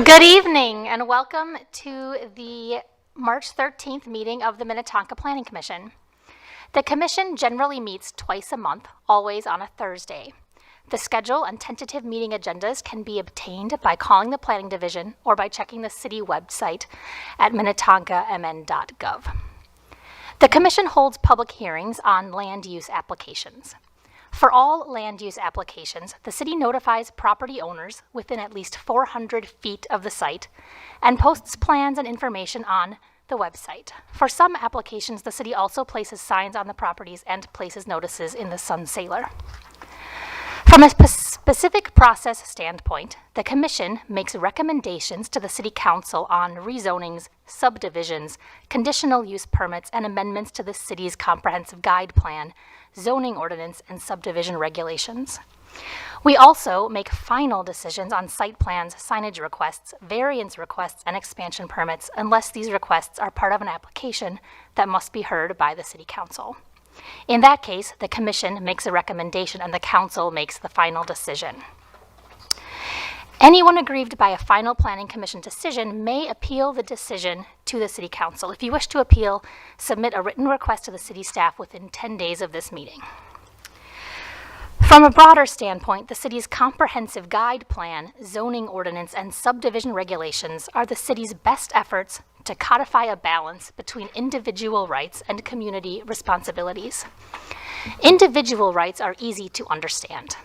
Good evening and welcome to the March 13th meeting of the Minnetonka Planning Commission. The commission generally meets twice a month, always on a Thursday. The schedule and tentative meeting agendas can be obtained by calling the Planning Division or by checking the city website at minnetonkamn.gov. The commission holds public hearings on land use applications. For all land use applications, the city notifies property owners within at least 400 feet of the site and posts plans and information on the website. For some applications, the city also places signs on the properties and places notices in the Sun Sailor. From a specific process standpoint, the commission makes recommendations to the city council on rezonings, subdivisions, conditional use permits, and amendments to the city's comprehensive guide plan, zoning ordinance, and subdivision regulations. We also make final decisions on site plans, signage requests, variance requests, and expansion permits unless these requests are part of an application that must be heard by the city council. In that case, the commission makes a recommendation and the council makes the final decision. Anyone aggrieved by a final planning commission decision may appeal the decision to the city council. If you wish to appeal, submit a written request to the city staff within 10 days of this meeting. From a broader standpoint, the city's comprehensive guide plan, zoning ordinance, and subdivision regulations are the city's best efforts to codify a balance between individual rights and community responsibilities. Individual rights are easy to understand.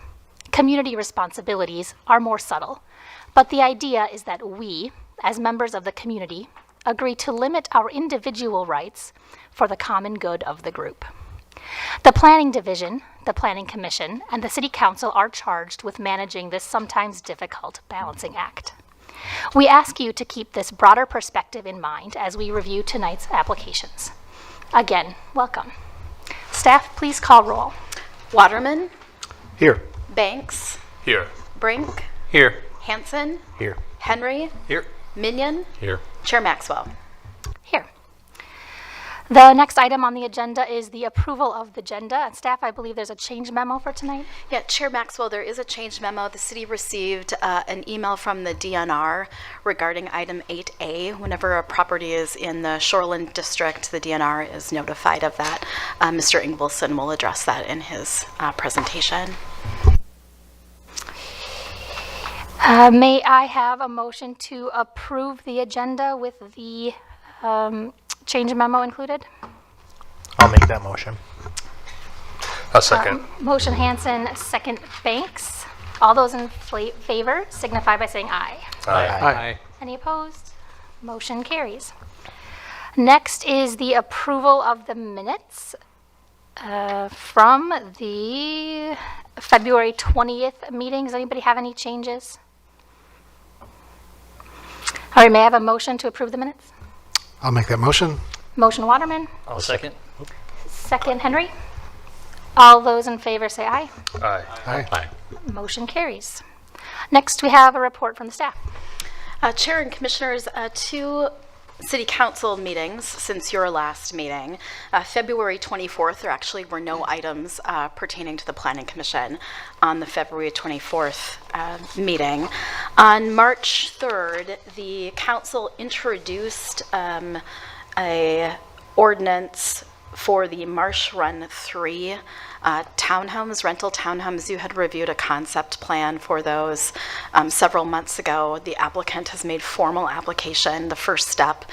Community responsibilities are more subtle, but the idea is that we, as members of the community, agree to limit our individual rights for the common good of the group. The Planning Division, the Planning Commission, and the City Council are charged with managing this sometimes difficult balancing act. We ask you to keep this broader perspective in mind as we review tonight's applications. Again, welcome. Staff, please call roll. Waterman. Here. Banks. Here. Brink. Here. Hanson. Here. Henry. Here. Minion. Here. Chair Maxwell. Here. The next item on the agenda is the approval of the agenda. And staff, I believe there's a change memo for tonight. Yeah, Chair Maxwell, there is a change memo. The city received an email from the DNR regarding item 8A. Whenever a property is in the Shoreland District, the DNR is notified of that. Mr. Ingvelson will address that in his presentation. May I have a motion to approve the agenda with the change memo included? I'll make that motion. A second. Motion Hanson, second Banks. All those in favor signify by saying aye. Aye. Any opposed? Motion carries. Next is the approval of the minutes from the February 20th meeting. Does anybody have any changes? All right, may I have a motion to approve the minutes? I'll make that motion. Motion Waterman, I'll second. second Henry. All those in favor say aye. Aye. Aye. Motion carries. Next, we have a report from the staff. Chair and Commissioners, two City Council meetings since your last meeting. February 24th, there actually were no items pertaining to the Planning Commission on the February 24th meeting. On March 3rd, the Council introduced a ordinance for the Marsh Run 3 townhomes, rental townhomes. You had reviewed a concept plan for those several months ago. The applicant has made formal application. The first step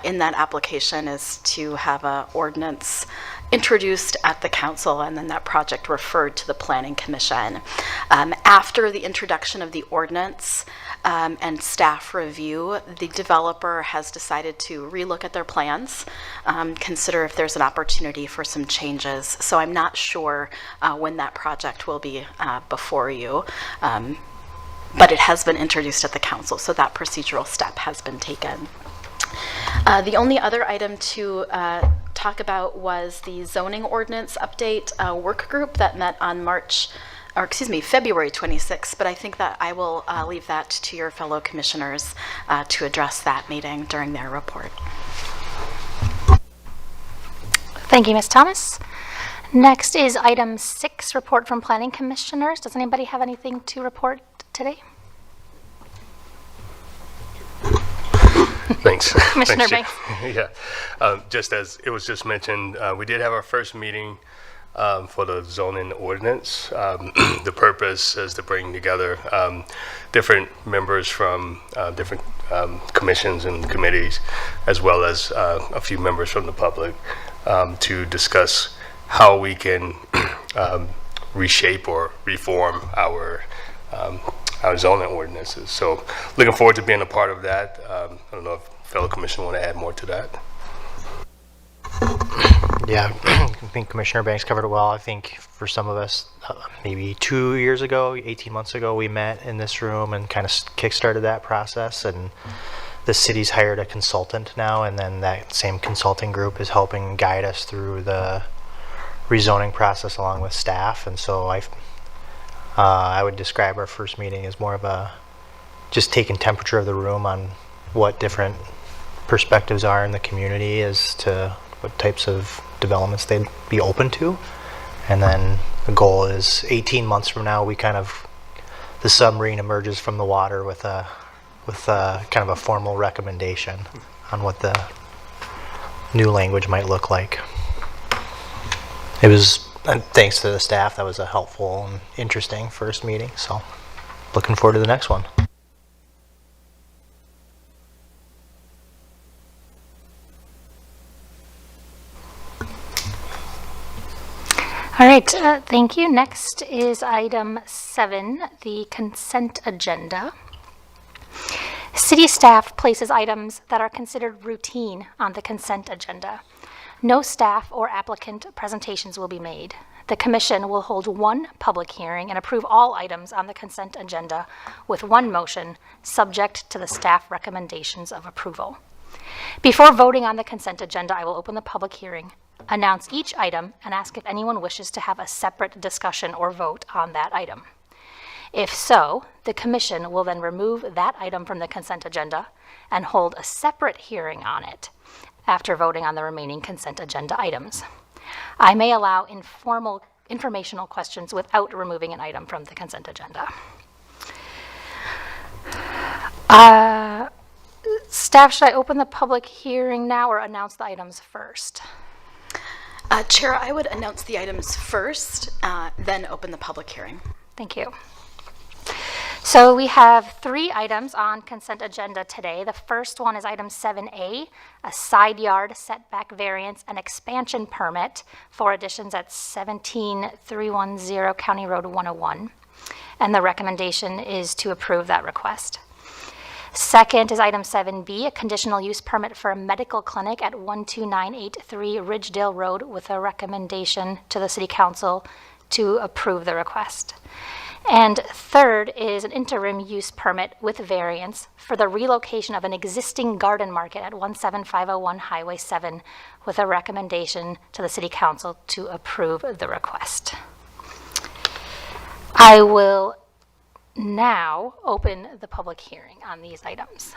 in that application is to have an ordinance introduced at the council and then that project referred to the Planning Commission. After the introduction of the ordinance and staff review, the developer has decided to relook at their plans, consider if there's an opportunity for some changes. So I'm not sure when that project will be before you, but it has been introduced at the council, so that procedural step has been taken. The only other item to talk about was the zoning ordinance update work group that met on February 26th, but I think that I will leave that to your fellow commissioners to address that meeting during their report. Thank you, Ms. Thomas. Next is item 6, report from planning commissioners. Does anybody have anything to report today? Thanks. Commissioner Thanks, Chair. Yeah. Just as it was just mentioned, we did have our first meeting for the zoning ordinance. The purpose is to bring together different members from different commissions and committees, as well as a few members from the public, to discuss how we can reshape or reform our zoning ordinances. So looking forward to being a part of that. I don't know if fellow commissioners want to add more to that. Yeah, I think Commissioner Banks covered it well. I think for some of us, maybe 2 years ago, 18 months ago, we met in this room and kind of kickstarted that process. And the city's hired a consultant now, and then that same consulting group is helping guide us through the rezoning process along with staff. And so I would describe our first meeting as more of a just taking temperature of the room on what different perspectives are in the community as to what types of developments they'd be open to. And then the goal is 18 months from now, the submarine emerges from the water with a kind of a formal recommendation on what the new language might look like. It was, and thanks to the staff, that was a helpful and interesting first meeting. So looking forward to the next one. All right, thank you. Next is item 7, the consent agenda. City staff places items that are considered routine on the consent agenda. No staff or applicant presentations will be made. The commission will hold one public hearing and approve all items on the consent agenda with one motion, subject to the staff recommendations of approval. Before voting on the consent agenda, I will open the public hearing, announce each item, and ask if anyone wishes to have a separate discussion or vote on that item. If so, the commission will then remove that item from the consent agenda and hold a separate hearing on it after voting on the remaining consent agenda items. I may allow informal informational questions without removing an item from the consent agenda. Staff, should I open the public hearing now or announce the items first? Chair, I would announce the items first, then open the public hearing. Thank you. So we have 3 items on consent agenda today. The first one is item 7A, a side yard setback variance and expansion permit for additions at 17310 County Road 101. And the recommendation is to approve that request. Second is item 7B, a conditional use permit for a medical clinic at 12983 Ridgedale Road with a recommendation to the City Council to approve the request. And third is an interim use permit with variance for the relocation of an existing garden market at 17501 Highway 7 with a recommendation to the City Council to approve the request. I will now open the public hearing on these items.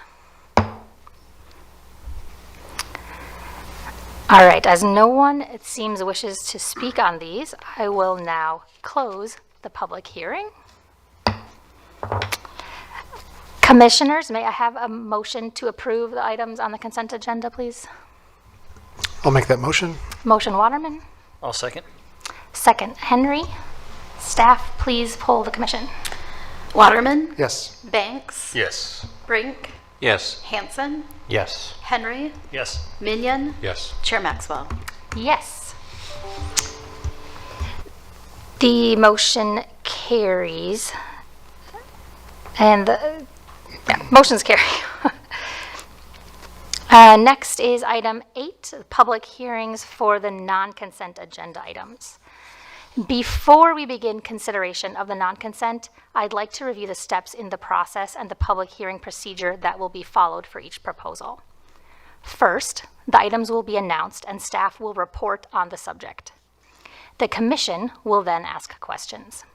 All right, as no one, it seems, wishes to speak on these, I will now close the public hearing. Commissioners, may I have a motion to approve the items on the consent agenda, please? I'll make that motion. Motion Waterman, I'll second. second Henry. Staff, please poll the commission. Waterman? Yes. Banks? Yes. Brink? Yes. Hanson? Yes. Henry? Yes. Minion? Yes. Chair Maxwell? Yes. The motion carries. And the motions carry. Next is item 8, public hearings for the non-consent agenda items. Before we begin consideration of the non-consent, I'd like to review the steps in the process and the public hearing procedure that will be followed for each proposal. First, the items will be announced and staff will report on the subject. The commission will then ask questions.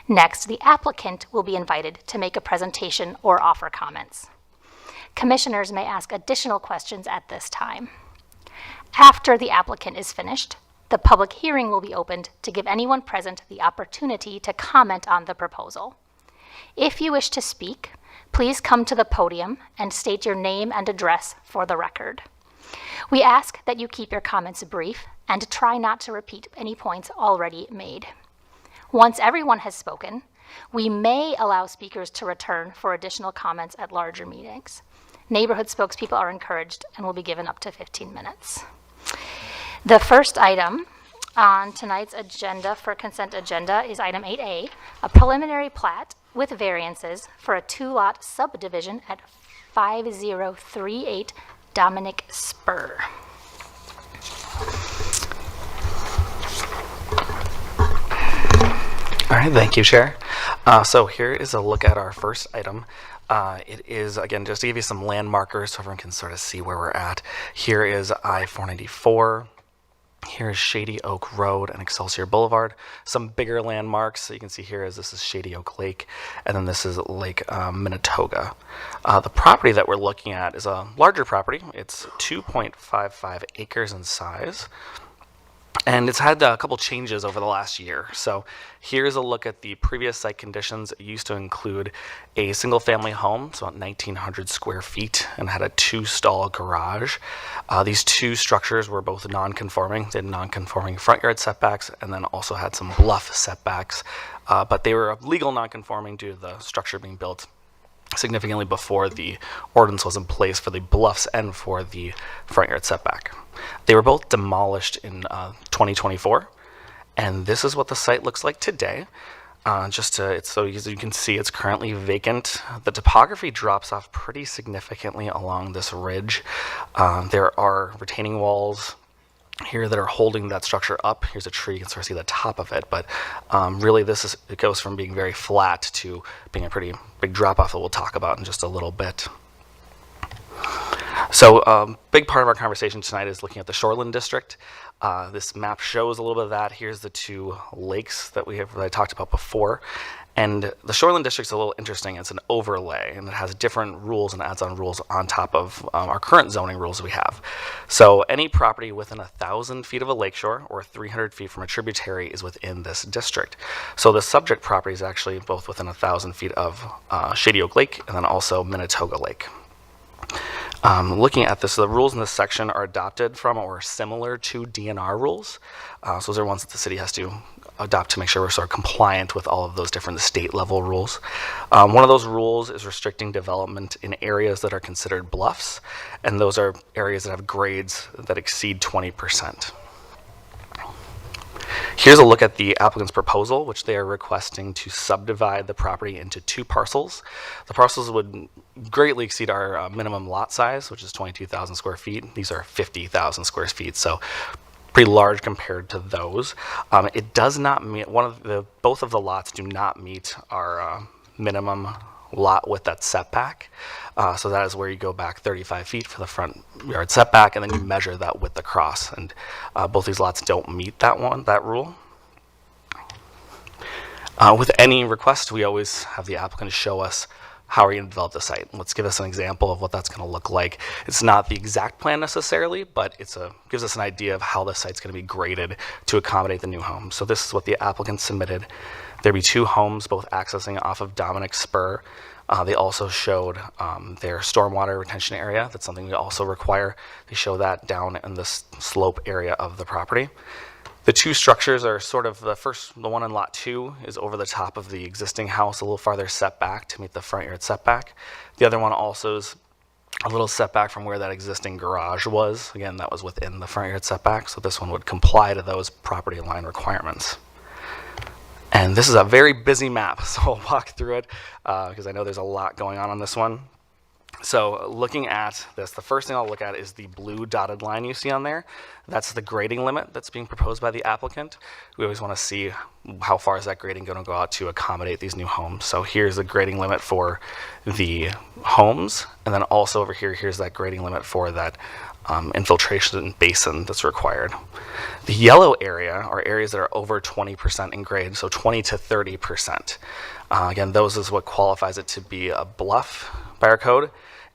Next, the applicant will be invited to make a presentation or offer comments. Commissioners may ask additional questions at this time. After the applicant is finished, the public hearing will be opened to give anyone present the opportunity to comment on the proposal. If you wish to speak, please come to the podium and state your name and address for the record. We ask that you keep your comments brief and try not to repeat any points already made. Once everyone has spoken, we may allow speakers to return for additional comments at larger meetings. Neighborhood spokespeople are encouraged and will be given up to 15 minutes. The first item on tonight's agenda for consent agenda is item 8A, a preliminary plat with variances for a 2-lot subdivision at 5038 Dominic Spur. All right, thank you, Chair. So here is a look at our first item. It is, again, just to give you some landmarkers so everyone can sort of see where we're at. Here is I-494. Here is Shady Oak Road and Excelsior Boulevard. Some bigger landmarks that you can see here is this is Shady Oak Lake, and then this is Lake Minnetonka. The property that we're looking at is a larger property. It's 2.55 acres in size. And it's had a couple changes over the last year. So here's a look at the previous site conditions. It used to include a single family home, so about 1,900 square feet, and had a 2-stall garage. These two structures were both non-conforming. They had non-conforming front yard setbacks and then also had some bluff setbacks. But they were legal non-conforming due to the structure being built significantly before the ordinance was in place for the bluffs and for the front yard setback. They were both demolished in 2024, and this is what the site looks like today. So as you can see, it's currently vacant. The topography drops off pretty significantly along this ridge. There are retaining walls here that are holding that structure up. Here's a tree, you can sort of see the top of it, but really it goes from being very flat to being a pretty big drop off that we'll talk about in just a little bit. So big part of our conversation tonight is looking at the Shoreland District. This map shows a little bit of that. Here's the two lakes that I talked about before. And the Shoreland District's a little interesting. It's an overlay, and it has different rules and adds on rules on top of our current zoning rules we have. So any property within 1,000 feet of a lakeshore or 300 feet from a tributary is within this district. So the subject property is actually both within 1,000 feet of Shady Oak Lake and then also Minnetonka Lake. Looking at this, the rules in this section are adopted from or similar to DNR rules. So those are ones that the city has to adopt to make sure we're sort of compliant with all of those different state level rules. One of those rules is restricting development in areas that are considered bluffs, and those are areas that have grades that exceed 20%. Here's a look at the applicant's proposal, which they are requesting to subdivide the property into 2 parcels. The parcels would greatly exceed our minimum lot size, which is 22,000 square feet. These are 50,000 square feet, so pretty large compared to those. It does not meet, both of the lots do not meet our minimum lot width that setback. So that is where you go back 35 feet for the front yard setback, and then you measure that width across. And both these lots don't meet that rule. With any request, we always have the applicant show us how are you going to develop the site. Let's give us an example of what that's going to look like. It's not the exact plan necessarily, but gives us an idea of how the site's going to be graded to accommodate the new home. So this is what the applicant submitted. There'd be 2 homes, both accessing off of Dominic Spur. They also showed their stormwater retention area. That's something we also require. They show that down in the slope area of the property. The 2 structures are sort of the one in lot 2 is over the top of the existing house, a little farther setback to meet the front yard setback. The other one also is a little setback from where that existing garage was. Again, that was within the front yard setback, so this one would comply to those property line requirements. And this is a very busy map, so I'll walk through it because I know there's a lot going on this one. So looking at this, the first thing I'll look at is the blue dotted line you see on there. That's the grading limit that's being proposed by the applicant. We always want to see how far is that grading going to go out to accommodate these new homes. So here's the grading limit for the homes, and then also over here, here's that grading limit for that infiltration basin that's required. The yellow area are areas that are over 20% in grade, so 20 to 30%. Again, those is what qualifies it to be a bluff by our code.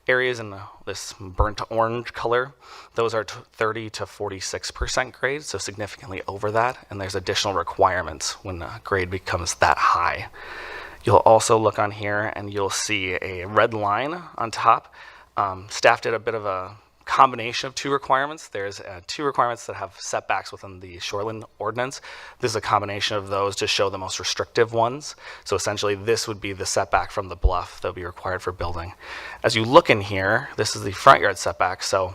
Areas in this burnt orange color, those are 30 to 46% grade, so significantly over that, and there's additional requirements when grade becomes that high. You'll also look on here and you'll see a red line on top. Staff did a bit of a combination of two requirements. There's two requirements that have setbacks within the shoreline ordinance. This is a combination of those to show the most restrictive ones. So essentially this would be the setback from the bluff that would be required for building. As you look in here, this is the front yard setback. So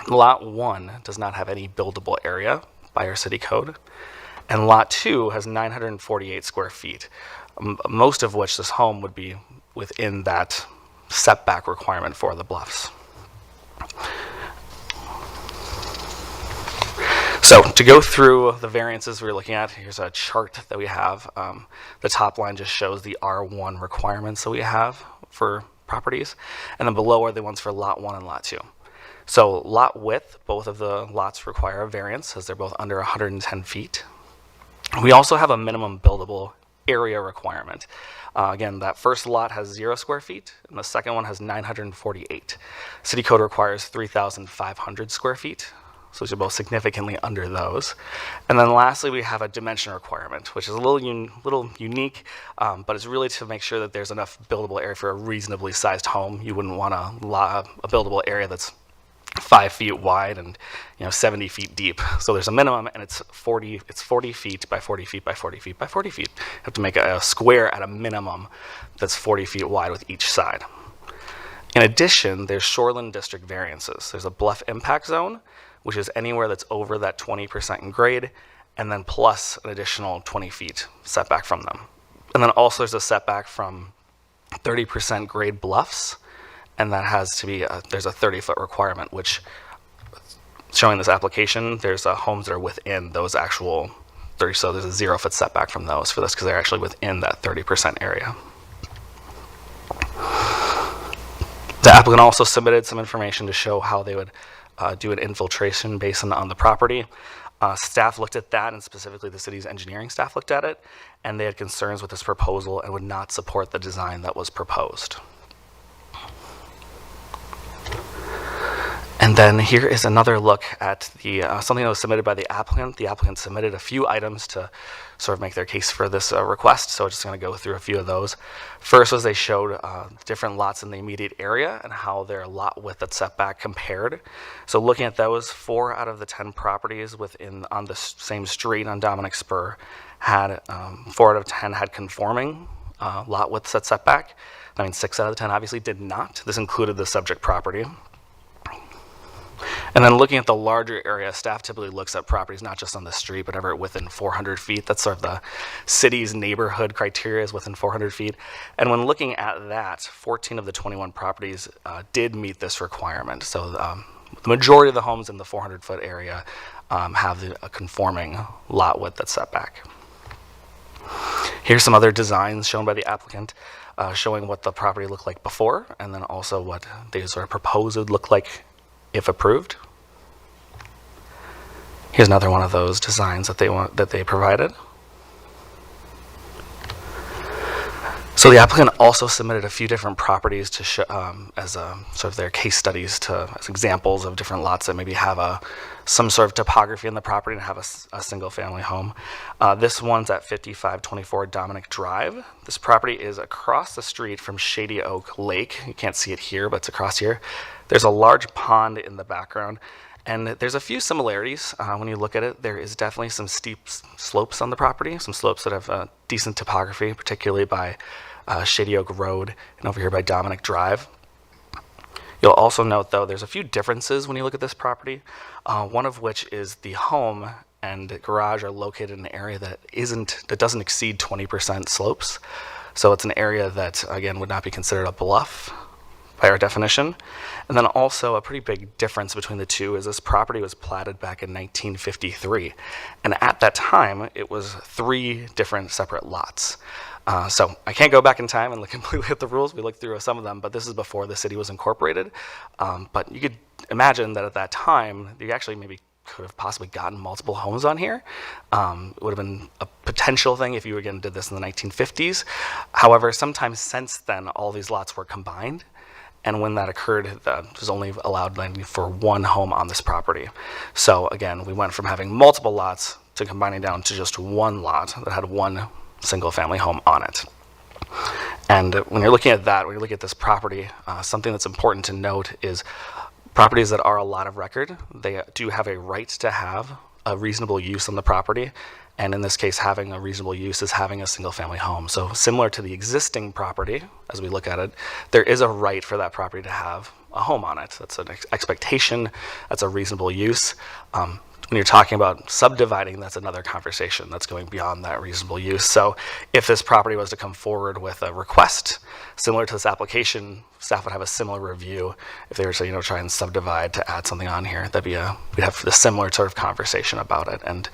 lot 1 does not have any buildable area by our city code. And lot 2 has 948 square feet, most of which this home would be within that setback requirement for the bluffs. So to go through the variances we're looking at, here's a chart that we have. The top line just shows the R1 requirements that we have for properties, and then below are the ones for lot 1 and lot 2. So lot width, both of the lots require a variance as they're both under 110 feet. We also have a minimum buildable area requirement. Again, that first lot has 0 square feet, and the second one has 948. City code requires 3,500 square feet, so these are both significantly under those. And then lastly, we have a dimension requirement, which is a little unique, but it's really to make sure that there's enough buildable area for a reasonably sized home. You wouldn't want a buildable area that's 5 feet wide and 70 feet deep. So there's a minimum, and it's 40 feet by 40 feet by 40 feet by 40 feet. You have to make a square at a minimum that's 40 feet wide with each side. In addition, there's shoreline district variances. There's a bluff impact zone, which is anywhere that's over that 20% in grade, and then plus an additional 20 feet setback from them. And then also there's a setback from 30% grade bluffs, and that has to be, there's a 30-foot requirement, which, showing this application, there's homes that are within those actual 30, so there's a 0-foot setback from those for this because they're actually within that 30% area. The applicant also submitted some information to show how they would do an infiltration basin on the property. Staff looked at that, and specifically the city's engineering staff looked at it, and they had concerns with this proposal and would not support the design that was proposed. And then here is another look at the something that was submitted by the applicant. The applicant submitted a few items to sort of make their case for this request, so I'm just going to go through a few of those. First was they showed different lots in the immediate area and how their lot width and setback compared. So looking at those, 4 out of the 10 properties on the same street on Dominic Spur had 4 out of 10 had conforming lot width setback. I mean, 6 out of the 10 obviously did not. This included the subject property. And then looking at the larger area, staff typically looks at properties not just on the street, but ever within 400 feet. That's sort of the city's neighborhood criteria is within 400 feet. And when looking at that, 14 of the 21 properties did meet this requirement. So the majority of the homes in the 400-foot area have a conforming lot width that's setback. Here's some other designs shown by the applicant, showing what the property looked like before, and then also what they sort of propose would look like if approved. Here's another one of those designs that they provided. So the applicant also submitted a few different properties to show, as sort of their case studies as examples of different lots that maybe have some sort of topography in the property and have a single family home. This one's at 5524 Dominic Drive. This property is across the street from Shady Oak Lake. You can't see it here, but it's across here. There's a large pond in the background, and there's a few similarities when you look at it. There is definitely some steep slopes on the property, some slopes that have decent topography, particularly by Shady Oak Road and over here by Dominic Drive. You'll also note, though, there's a few differences when you look at this property, one of which is the home and garage are located in an area that doesn't exceed 20% slopes. So it's an area that, again, would not be considered a bluff by our definition. And then also a pretty big difference between the two is this property was platted back in 1953. And at that time, it was 3 different separate lots. So I can't go back in time and look completely at the rules. We looked through some of them, but this is before the city was incorporated. But you could imagine that at that time, you actually maybe could have possibly gotten multiple homes on here. It would have been a potential thing if you again did this in the 1950s. However, sometime since then, all these lots were combined. And when that occurred, that was only allowed for 1 home on this property. So again, we went from having multiple lots to combining down to just 1 lot that had 1 single family home on it. And when you're looking at that, when you look at this property, something that's important to note is properties that are a lot of record, they do have a right to have a reasonable use on the property. And in this case, having a reasonable use is having a single family home. So similar to the existing property, as we look at it, there is a right for that property to have a home on it. That's an expectation, that's a reasonable use. When you're talking about subdividing, that's another conversation that's going beyond that reasonable use. So if this property was to come forward with a request similar to this application, staff would have a similar review. If they were to, try and subdivide to add something on here, we'd have a similar sort of conversation about it, and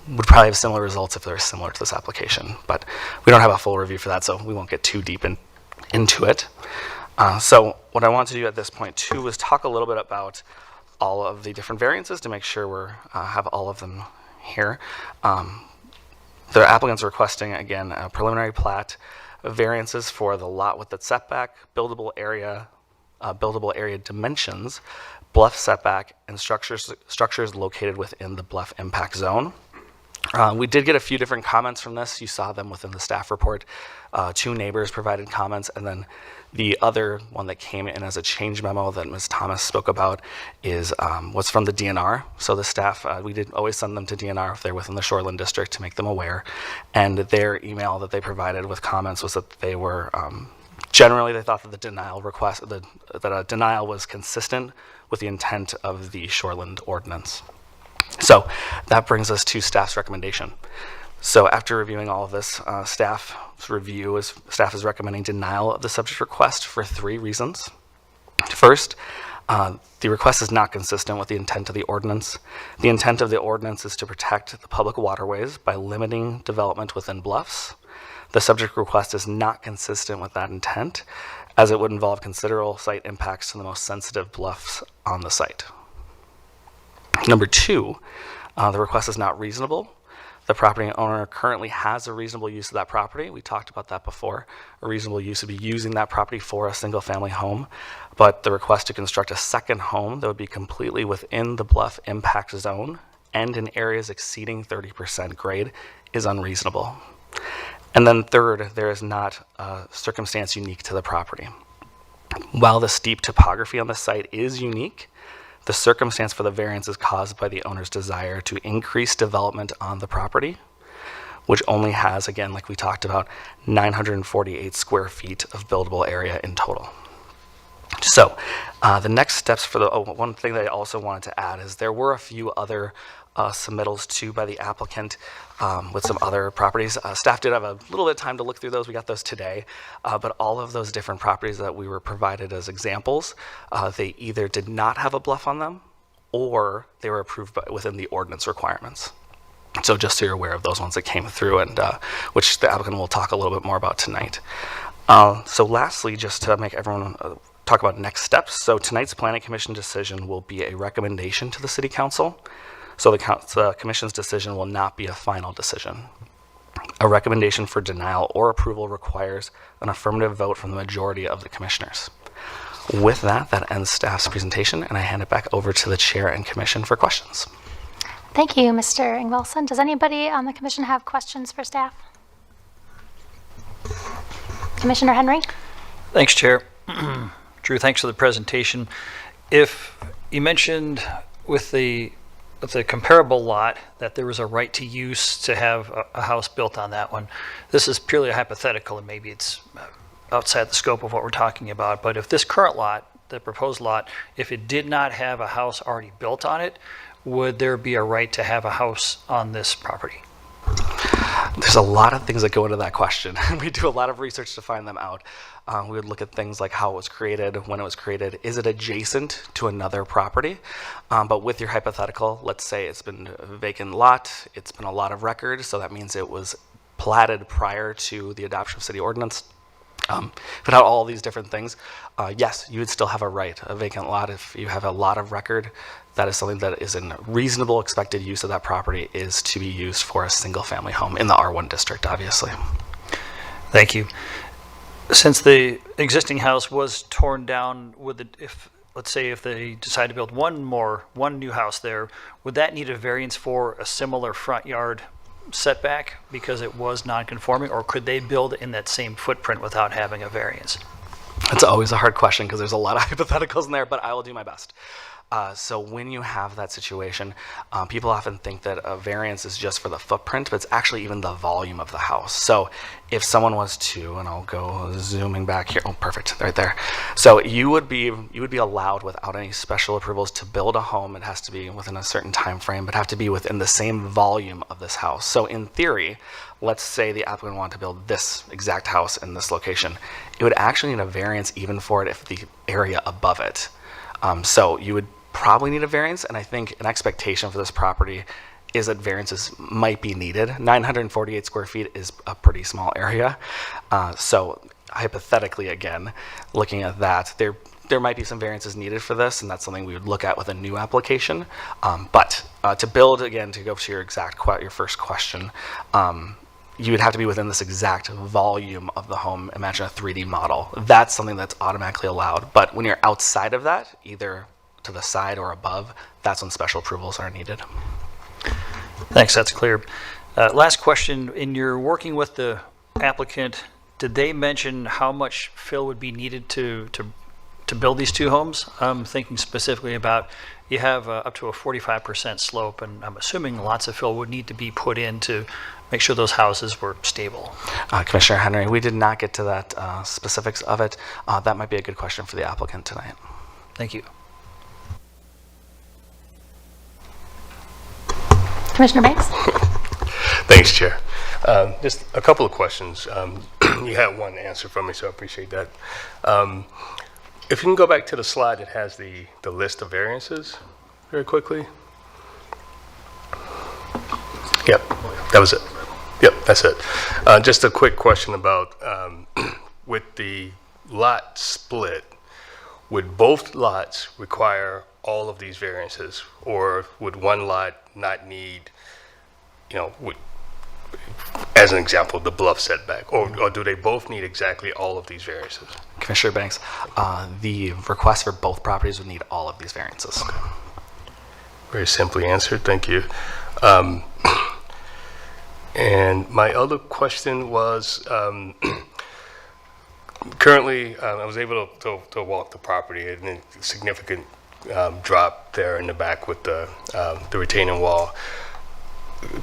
would probably have similar results if they're similar to this application. But we don't have a full review for that, so we won't get too deep into it. So what I want to do at this point too is talk a little bit about all of the different variances to make sure we have all of them here. The applicant's requesting, again, a preliminary plat, variances for the lot with its setback, buildable area dimensions, bluff setback, and structures located within the bluff impact zone. We did get a few different comments from this. You saw them within the staff report. 2 neighbors provided comments, and then the other one that came in as a change memo that Ms. Thomas spoke about was from the DNR. So the staff, we did always send them to DNR if they're within the Shoreland District to make them aware. And their email that they provided with comments was that they were, generally they thought that the denial request, that a denial was consistent with the intent of the Shoreland ordinance. So that brings us to staff's recommendation. So after reviewing all of this, staff is recommending denial of the subject request for 3 reasons. First, the request is not consistent with the intent of the ordinance. The intent of the ordinance is to protect the public waterways by limiting development within bluffs. The subject request is not consistent with that intent, as it would involve considerable site impacts to the most sensitive bluffs on the site. Number 2, the request is not reasonable. The property owner currently has a reasonable use of that property. We talked about that before. A reasonable use would be using that property for a single family home, but the request to construct a second home that would be completely within the bluff impact zone and in areas exceeding 30% grade is unreasonable. And then third, there is not a circumstance unique to the property. While the steep topography on the site is unique, the circumstance for the variance is caused by the owner's desire to increase development on the property, which only has, again, like we talked about, 948 square feet of buildable area in total. So the next steps for one thing that I also wanted to add is there were a few other submittals too by the applicant with some other properties. Staff did have a little bit of time to look through those. We got those today, but all of those different properties that we were provided as examples, they either did not have a bluff on them or they were approved within the ordinance requirements. So just so you're aware of those ones that came through, and which the applicant will talk a little bit more about tonight. So lastly, just to make everyone talk about next steps. So tonight's Planning Commission decision will be a recommendation to the City Council. So the Commission's decision will not be a final decision. A recommendation for denial or approval requires an affirmative vote from the majority of the Commissioners. With that, that ends staff's presentation, and I hand it back over to the Chair and Commission for questions. Thank you, Mr. Ingvelson. Does anybody on the commission have questions for staff? Commissioner Henry? Thanks, Chair. Drew, thanks for the presentation. If you mentioned with the comparable lot that there was a right to use to have a house built on that one, this is purely a hypothetical and maybe it's outside the scope of what we're talking about, but if this current lot, the proposed lot, if it did not have a house already built on it, would there be a right to have a house on this property? There's a lot of things that go into that question. We do a lot of research to find them out. We would look at things like how it was created, when it was created, is it adjacent to another property? But with your hypothetical, let's say it's been a vacant lot, it's been a lot of record, so that means it was platted prior to the adoption of city ordinance. If it had all these different things, yes, you would still have a right. A vacant lot, if you have a lot of record, that is something that is in reasonable expected use of that property, is to be used for a single family home in the R1 district, obviously. Thank you. Since the existing house was torn down, let's say if they decide to build one new house there, would that need a variance for a similar front yard setback because it was non-conforming, or could they build in that same footprint without having a variance? It's always a hard question because there's a lot of hypotheticals in there, but I will do my best. So when you have that situation, people often think that a variance is just for the footprint, but it's actually even the volume of the house. So if someone was to, and I'll go zooming back here, oh, perfect, right there. So you would be allowed without any special approvals to build a home. It has to be within a certain time frame, but have to be within the same volume of this house. So in theory, let's say the applicant wanted to build this exact house in this location. It would actually need a variance even for it if the area above it. So you would probably need a variance, and I think an expectation for this property is that variances might be needed. 948 square feet is a pretty small area. So hypothetically, again, looking at that, there might be some variances needed for this, and that's something we would look at with a new application. But to build, again, to go to your your first question, you would have to be within this exact volume of the home. Imagine a 3D model. That's something that's automatically allowed. But when you're outside of that, either to the side or above, that's when special approvals are needed. Thanks, that's clear. Last question, in your working with the applicant, did they mention how much fill would be needed to build these two homes? I'm thinking specifically about, you have up to a 45% slope, and I'm assuming lots of fill would need to be put in to make sure those houses were stable. Commissioner Henry, we did not get to that specifics of it. That might be a good question for the applicant tonight. Thank you. Commissioner Banks? Thanks, Chair. Just a couple of questions. You had one answer from me, so I appreciate that. If you can go back to the slide that has the list of variances very quickly. Yep, that was it. Yep, that's it. Just a quick question about with the lot split, would both lots require all of these variances, or would one lot not need, as an example, the bluff setback, or do they both need exactly all of these variances? Commissioner Banks, the request for both properties would need all of these variances. Okay. Very simply answered, thank you. And my other question was, currently, I was able to walk the property, and a significant drop there in the back with the retaining wall.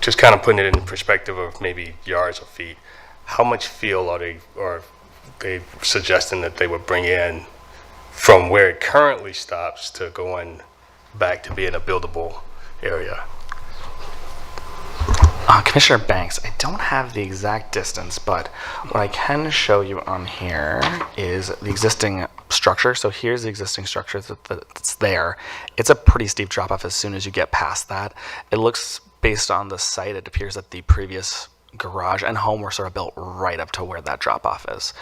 Just kind of putting it in perspective of maybe yards or feet, how much fill are they suggesting that they would bring in from where it currently stops to going back to being a buildable area? Commissioner Banks, I don't have the exact distance, but what I can show you on here is the existing structure. So here's the existing structure that's there. It's a pretty steep drop off as soon as you get past that. It looks, based on the site, it appears that the previous garage and home were sort of built right up to where that drop off is.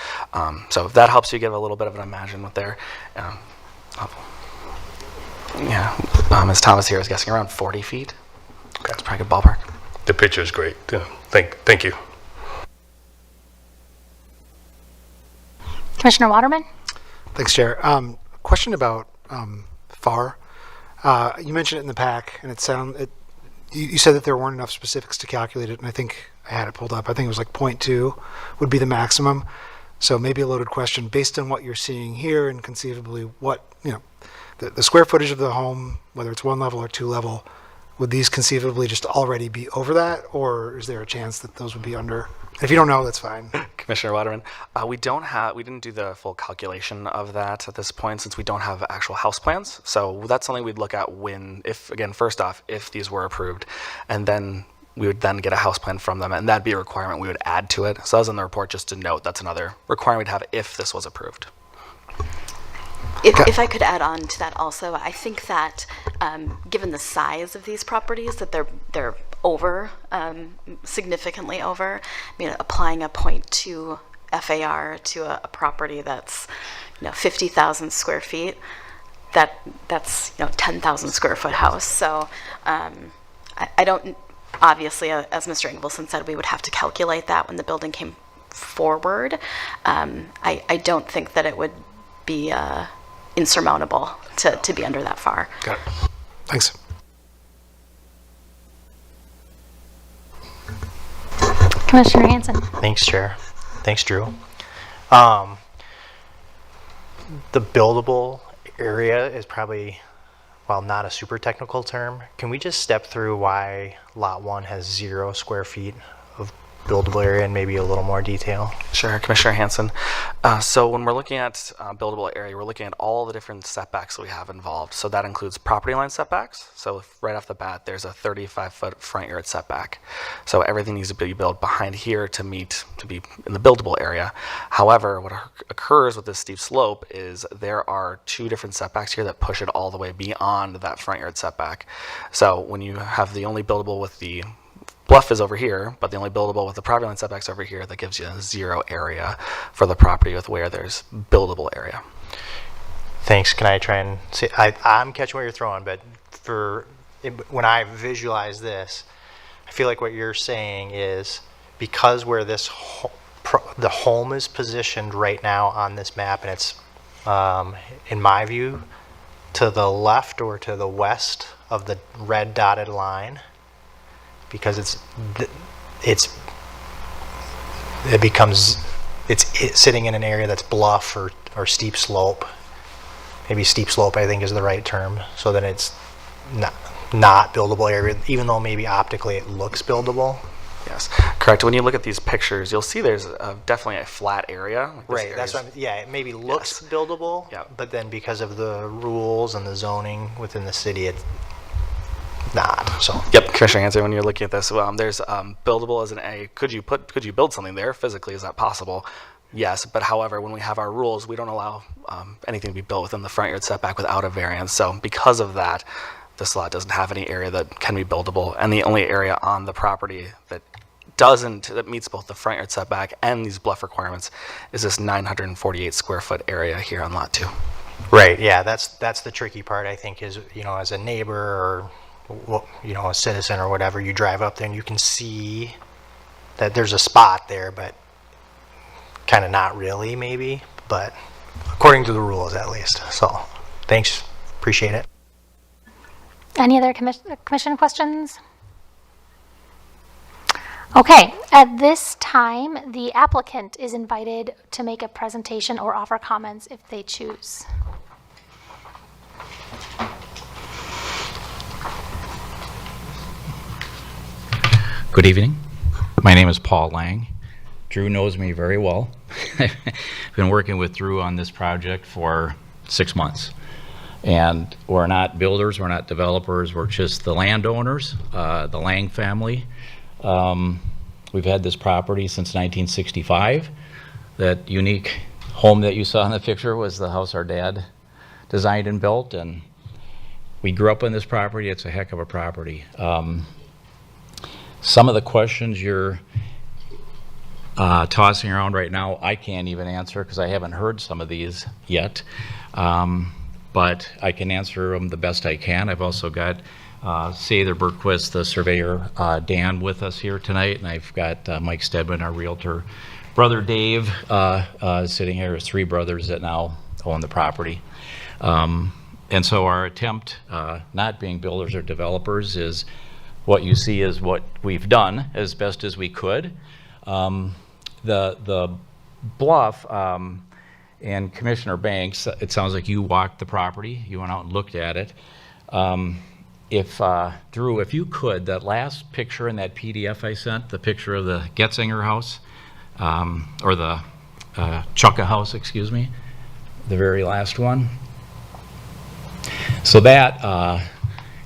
So if that helps you give a little bit of an imagine there. Ms. Thomas here is guessing around 40 feet. Okay. That's probably a good ballpark. The picture is great. Thank you. Commissioner Waterman? Thanks, Chair. Question about FAR. You mentioned it in the pack, and you said that there weren't enough specifics to calculate it, and I think I had it pulled up. I think it was like 0.2 would be the maximum. So maybe a loaded question based on what you're seeing here, and conceivably what, the square footage of the home, whether it's one level or two level, would these conceivably just already be over that, or is there a chance that those would be under? If you don't know, that's fine. Commissioner Waterman, we didn't do the full calculation of that at this point, since we don't have actual house plans. So that's something we'd look at first off, if these were approved, and then we would then get a house plan from them, and that'd be a requirement we would add to it. So that was in the report, just to note, that's another requirement we'd have if this was approved. If I could add on to that also, I think that given the size of these properties, that they're over, significantly over. I mean, applying a 0.2 FAR to a property that's 50,000 square feet, that's 10,000 square foot house. So I don't, obviously, as Mr. Ingvelson said, we would have to calculate that when the building came forward. I don't think that it would be insurmountable to be under that far. Got it. Thanks. Commissioner Hanson. Thanks, Chair. Thanks, Drew. The buildable area is probably, while not a super technical term, can we just step through why Lot 1 has 0 square feet of buildable area in maybe a little more detail? Sure, Commissioner Hanson. So when we're looking at buildable area, we're looking at all the different setbacks that we have involved. So that includes property line setbacks. So right off the bat, there's a 35-foot front yard setback. So everything needs to be built behind here to be in the buildable area. However, what occurs with this steep slope is there are 2 different setbacks here that push it all the way beyond that front yard setback. So when you have the only buildable with the bluff is over here, but the only buildable with the property line setbacks over here, that gives you 0 area for the property with where there's buildable area. Thanks. Can I try and see? I'm catching what you're throwing, but when I visualize this, I feel like what you're saying is because where this the home is positioned right now on this map, and it's in my view to the left or to the west of the red dotted line, because it's sitting in an area that's bluff or steep slope. Maybe steep slope, I think, is the right term. So then it's not buildable area, even though maybe optically it looks buildable. Yes, correct. When you look at these pictures, you'll see there's definitely a flat area. Like this Right, that's what it maybe looks buildable, Yeah. but then because of the rules and the zoning within the city, it's not. So Yep, Commissioner Hanson, when you're looking at this, there's buildable as an A. Could you build something there physically? Is that possible? Yes, but however, when we have our rules, we don't allow anything to be built within the front yard setback without a variance. So because of that, this lot doesn't have any area that can be buildable, and the only area on the property that meets both the front yard setback and these bluff requirements is this 948 square foot area here on lot 2. right, yeah, that's the tricky part, I think, is, as a neighbor or a citizen or whatever, you drive up there and you can see that there's a spot there, but kind of not really, maybe, but according to the rules at least. So thanks, appreciate it. Any other commission questions? Okay, at this time, the applicant is invited to make a presentation or offer comments if they choose. Good evening. My name is Paul Lang. Drew knows me very well. I've been working with Drew on this project for 6 months. And we're not builders, we're not developers, we're just the landowners, the Lang family. We've had this property since 1965. That unique home that you saw in the picture was the house our dad designed and built, and we grew up on this property. It's a heck of a property. Some of the questions you're tossing around right now, I can't even answer because I haven't heard some of these yet. But I can answer them the best I can. I've also got Sather Berquist, the surveyor, Dan, with us here tonight, and I've got Mike Stedman, our realtor. Brother Dave sitting here. There's 3 brothers that now own the property. And so our attempt, not being builders or developers, is what you see is what we've done as best as we could. The bluff, and Commissioner Banks, it sounds like you walked the property. You went out and looked at it. Drew, if you could, that last picture in that PDF I sent, the picture of the Getzinger house, or the Chukka house, excuse me, the very last one. So that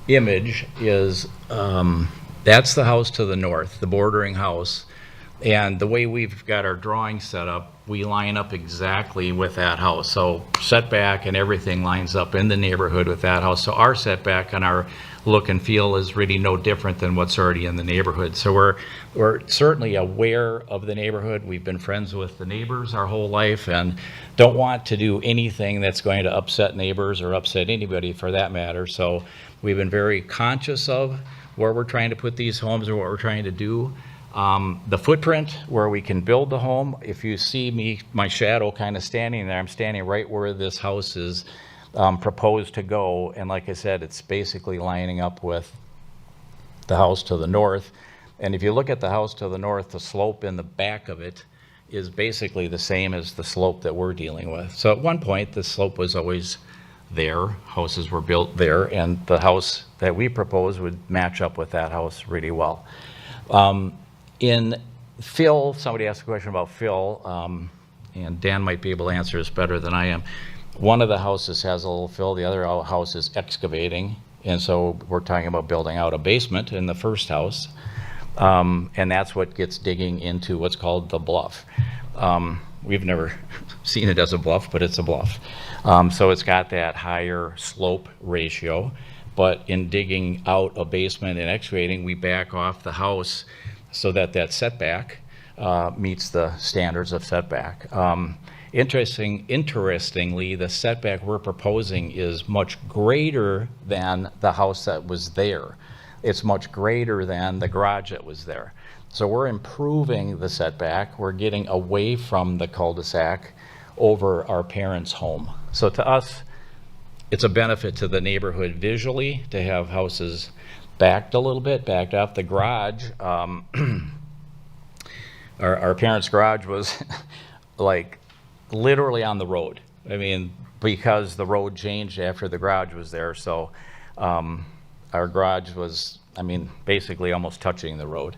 image is, that's the house to the north, the bordering house. And the way we've got our drawing set up, we line up exactly with that house. So setback and everything lines up in the neighborhood with that house. So our setback and our look and feel is really no different than what's already in the neighborhood. So we're certainly aware of the neighborhood. We've been friends with the neighbors our whole life and don't want to do anything that's going to upset neighbors or upset anybody for that matter. So we've been very conscious of where we're trying to put these homes or what we're trying to do. The footprint where we can build the home, if you see me, my shadow kind of standing there, I'm standing right where this house is proposed to go. And like I said, it's basically lining up with the house to the north. And if you look at the house to the north, the slope in the back of it is basically the same as the slope that we're dealing with. So at one point, the slope was always there, houses were built there, and the house that we propose would match up with that house really well. In fill, somebody asked a question about fill, and Dan might be able to answer this better than I am. One of the houses has a little fill, the other house is excavating, and so we're talking about building out a basement in the first house, and that's what gets digging into what's called the bluff. We've never seen it as a bluff, but it's a bluff. So it's got that higher slope ratio, but in digging out a basement and excavating, we back off the house so that that setback meets the standards of setback. Interestingly, the setback we're proposing is much greater than the house that was there. It's much greater than the garage that was there. So we're improving the setback. We're getting away from the cul-de-sac over our parents' home. So to us, it's a benefit to the neighborhood visually to have houses backed a little bit, backed off. The garage, our parents' garage was like literally on the road. I mean, because the road changed after the garage was there. So our garage was, I mean, basically almost touching the road.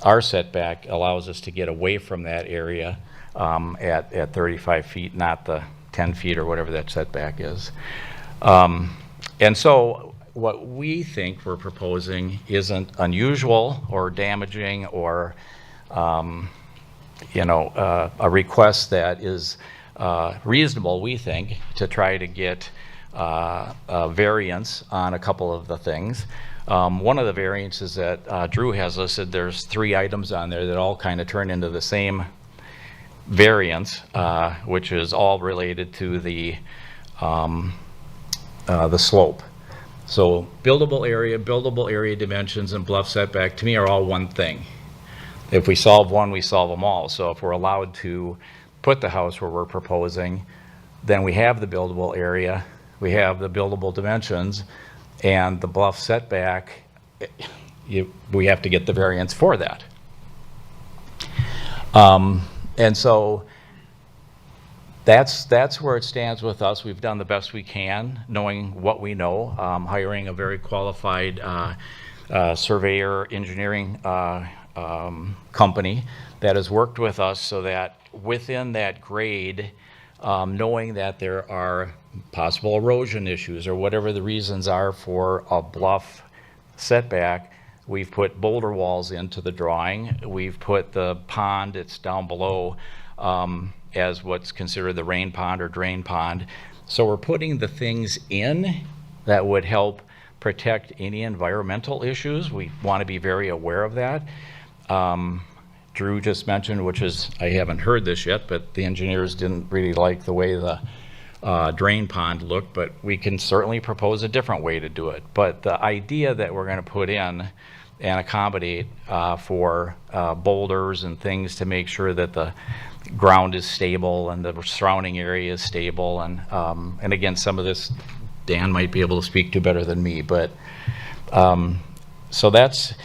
Our setback allows us to get away from that area at 35 feet, not the 10 feet or whatever that setback is. And so what we think we're proposing isn't unusual or damaging or, you know, a request that is reasonable, we think, to try to get a variance on a couple of the things. One of the variances that Drew has listed, there's 3 items on there that all kind of turn into the same variance, which is all related to the slope. So buildable area dimensions, and bluff setback, to me, are all one thing. If we solve one, we solve them all. So if we're allowed to put the house where we're proposing, then we have the buildable area, we have the buildable dimensions, and the bluff setback, we have to get the variance for that. And so that's where it stands with us. We've done the best we can, knowing what we know, hiring a very qualified surveyor engineering company that has worked with us so that within that grade, knowing that there are possible erosion issues or whatever the reasons are for a bluff setback, we've put boulder walls into the drawing. We've put the pond, it's down below, as what's considered the rain pond or drain pond. So we're putting the things in that would help protect any environmental issues. We want to be very aware of that. Drew just mentioned, which is, I haven't heard this yet, but the engineers didn't really like the way the drain pond looked, but we can certainly propose a different way to do it. But the idea that we're going to put in and accommodate for boulders and things to make sure that the ground is stable and the surrounding area is stable, and again, some of this Dan might be able to speak to better than me, but so that's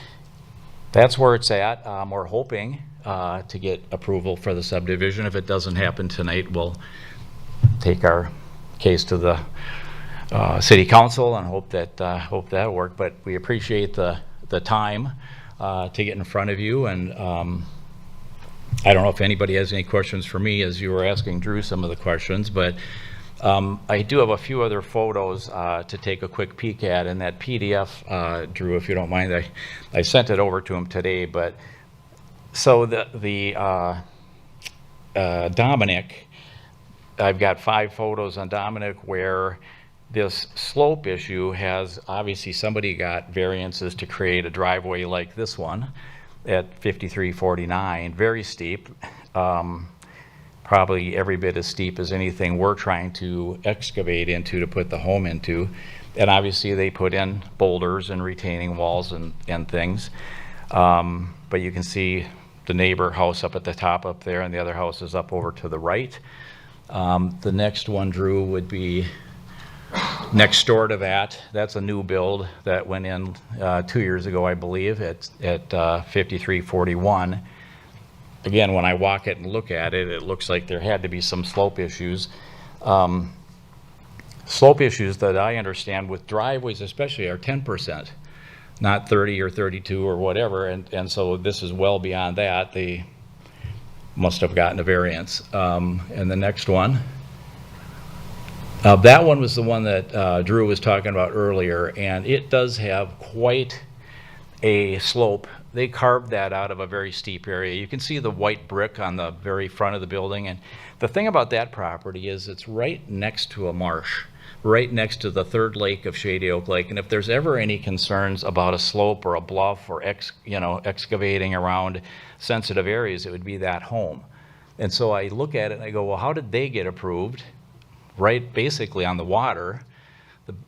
where it's at. We're hoping to get approval for the subdivision. If it doesn't happen tonight, we'll take our case to the city council and hope that'll work. But we appreciate the time to get in front of you, and I don't know if anybody has any questions for me as you were asking Drew some of the questions, but I do have a few other photos to take a quick peek at, and that PDF, Drew, if you don't mind, I sent it over to him today. But so the Dominic, I've got 5 photos on Dominic where this slope issue has, obviously somebody got variances to create a driveway like this one at 5349, very steep. Probably every bit as steep as anything we're trying to excavate into to put the home into. And obviously they put in boulders and retaining walls and things. But you can see the neighbor house up at the top up there, and the other house is up over to the right. The next one, Drew, would be Next door to that, that's a new build that went in 2 years ago, I believe, at 5341. Again, when I walk it and look at it, it looks like there had to be some slope issues. Slope issues that I understand with driveways especially are 10%, not 30 or 32 or whatever, and so this is well beyond that. They must have gotten a variance. And the next one. That one was the one that Drew was talking about earlier, and it does have quite a slope. They carved that out of a very steep area. You can see the white brick on the very front of the building, and the thing about that property is it's right next to a marsh, right next to the third lake of Shady Oak Lake, and if there's ever any concerns about a slope or a bluff or excavating around sensitive areas, it would be that home. And so I look at it and I go, well, how did they get approved? Right basically on the water.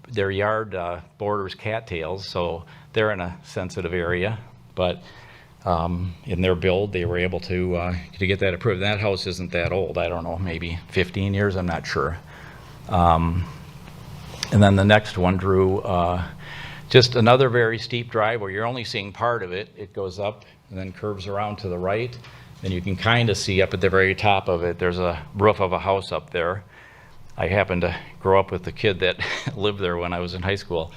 Their yard borders cattails, so they're in a sensitive area, but in their build they were able to get that approved. And that house isn't that old, I don't know, maybe 15 years, I'm not sure. And then the next one, Drew, just another very steep drive where you're only seeing part of it. It goes up and then curves around to the right, and you can kind of see up at the very top of it, there's a roof of a house up there. I happened to grow up with the kid that lived there when I was in high school.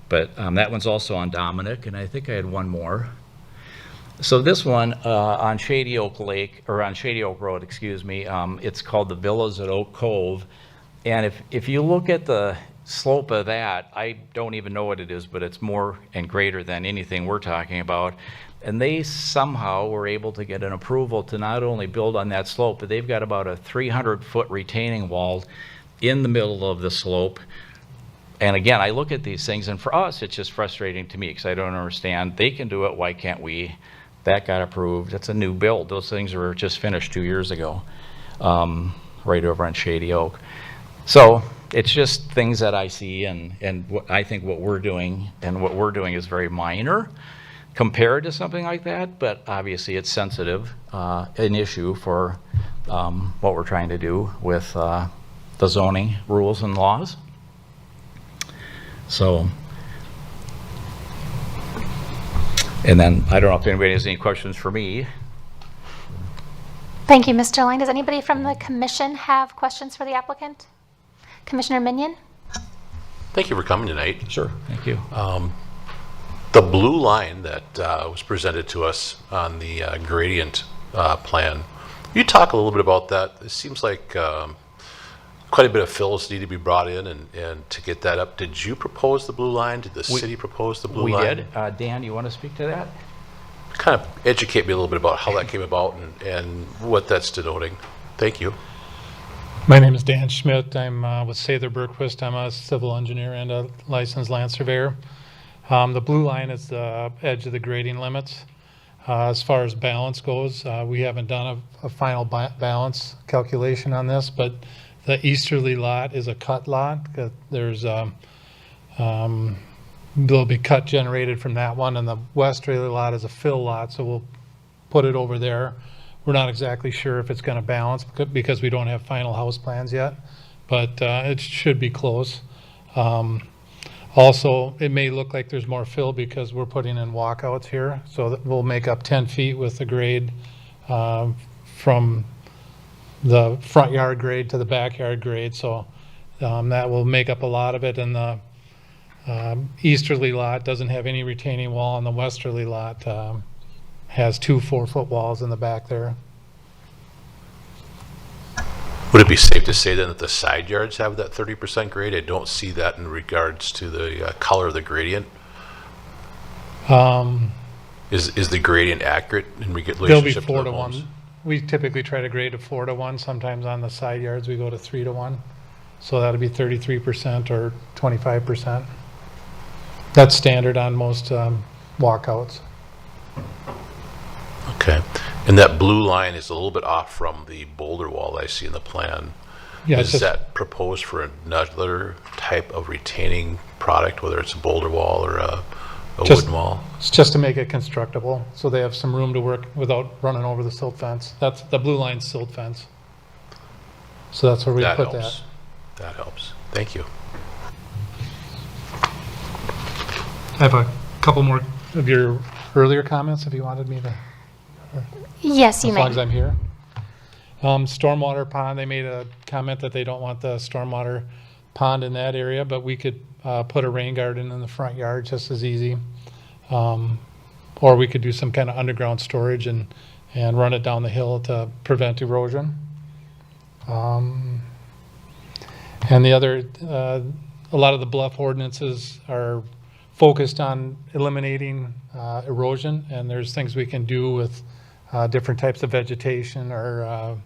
But that one's also on Dominic, and I think I had one more. So this one on Shady Oak Lake, or on Shady Oak Road, excuse me, it's called the Villas at Oak Cove. And if you look at the slope of that, I don't even know what it is, but it's more and greater than anything we're talking about. And they somehow were able to get an approval to not only build on that slope, but they've got about a 300-foot retaining wall in the middle of the slope. And again, I look at these things, and for us, it's just frustrating to me because I don't understand. They can do it, why can't we? That got approved. That's a new build. Those things were just finished 2 years ago, right over on Shady Oak. So it's just things that I see, and what I think what we're doing is very minor compared to something like that, but obviously it's sensitive, an issue for what we're trying to do with the zoning rules and laws. So, and then I don't know if anybody has any questions for me. Thank you, Mr. Lang. Does anybody from the commission have questions for the applicant? Commissioner Minion? Thank you for coming tonight. Sure, thank you. The blue line that was presented to us on the gradient plan, you talk a little bit about that. It seems like quite a bit of fills need to be brought in and to get that up. Did you propose the blue line? Did the city propose the blue line? We did. Dan, you want to speak to that? Kind of educate me a little bit about how that came about and what that's denoting. Thank you. My name is Dan Schmidt. I'm with Sather Bergquist. I'm a civil engineer and a licensed land surveyor. The blue line is the edge of the grading limits. As far as balance goes, we haven't done a final balance calculation on this, but the easterly lot is a cut lot. There's there'll be cut generated from that one, and the westerly lot is a fill lot, so we'll put it over there. We're not exactly sure if it's going to balance because we don't have final house plans yet, but it should be close. Also, it may look like there's more fill because we're putting in walkouts here, so that we'll make up 10 feet with the grade from the front yard grade to the backyard grade, so that will make up a lot of it. And the easterly lot doesn't have any retaining wall, and the westerly lot has 2 4-foot walls in the back there. Would it be safe to say then that the side yards have that 30% grade? I don't see that in regards to the color of the gradient. Is the gradient accurate in relationship They'll be to 4 the to homes? 1. We typically try to grade to 4 to 1. Sometimes on the side yards we go to 3 to 1. So that'll be 33% or 25%. That's standard on most walkouts. Okay. And that blue line is a little bit off from the boulder wall I see in the plan. Yeah, it's Is just- that proposed for another type of retaining product, whether it's a boulder wall or a Just- wooden wall? It's just to make it constructible, so they have some room to work without running over the silt fence. That's the blue line silt fence. So that's where we That put helps. That helps. Thank you. have a couple more of your earlier comments if you wanted me to, Yes, you as long as may. I'm here. Stormwater pond, they made a comment that they don't want the stormwater pond in that area, but we could put a rain garden in the front yard just as easy. Or we could do some kind of underground storage and run it down the hill to prevent erosion. And the other, a lot of the bluff ordinances are focused on eliminating erosion, and there's things we can do with different types of vegetation or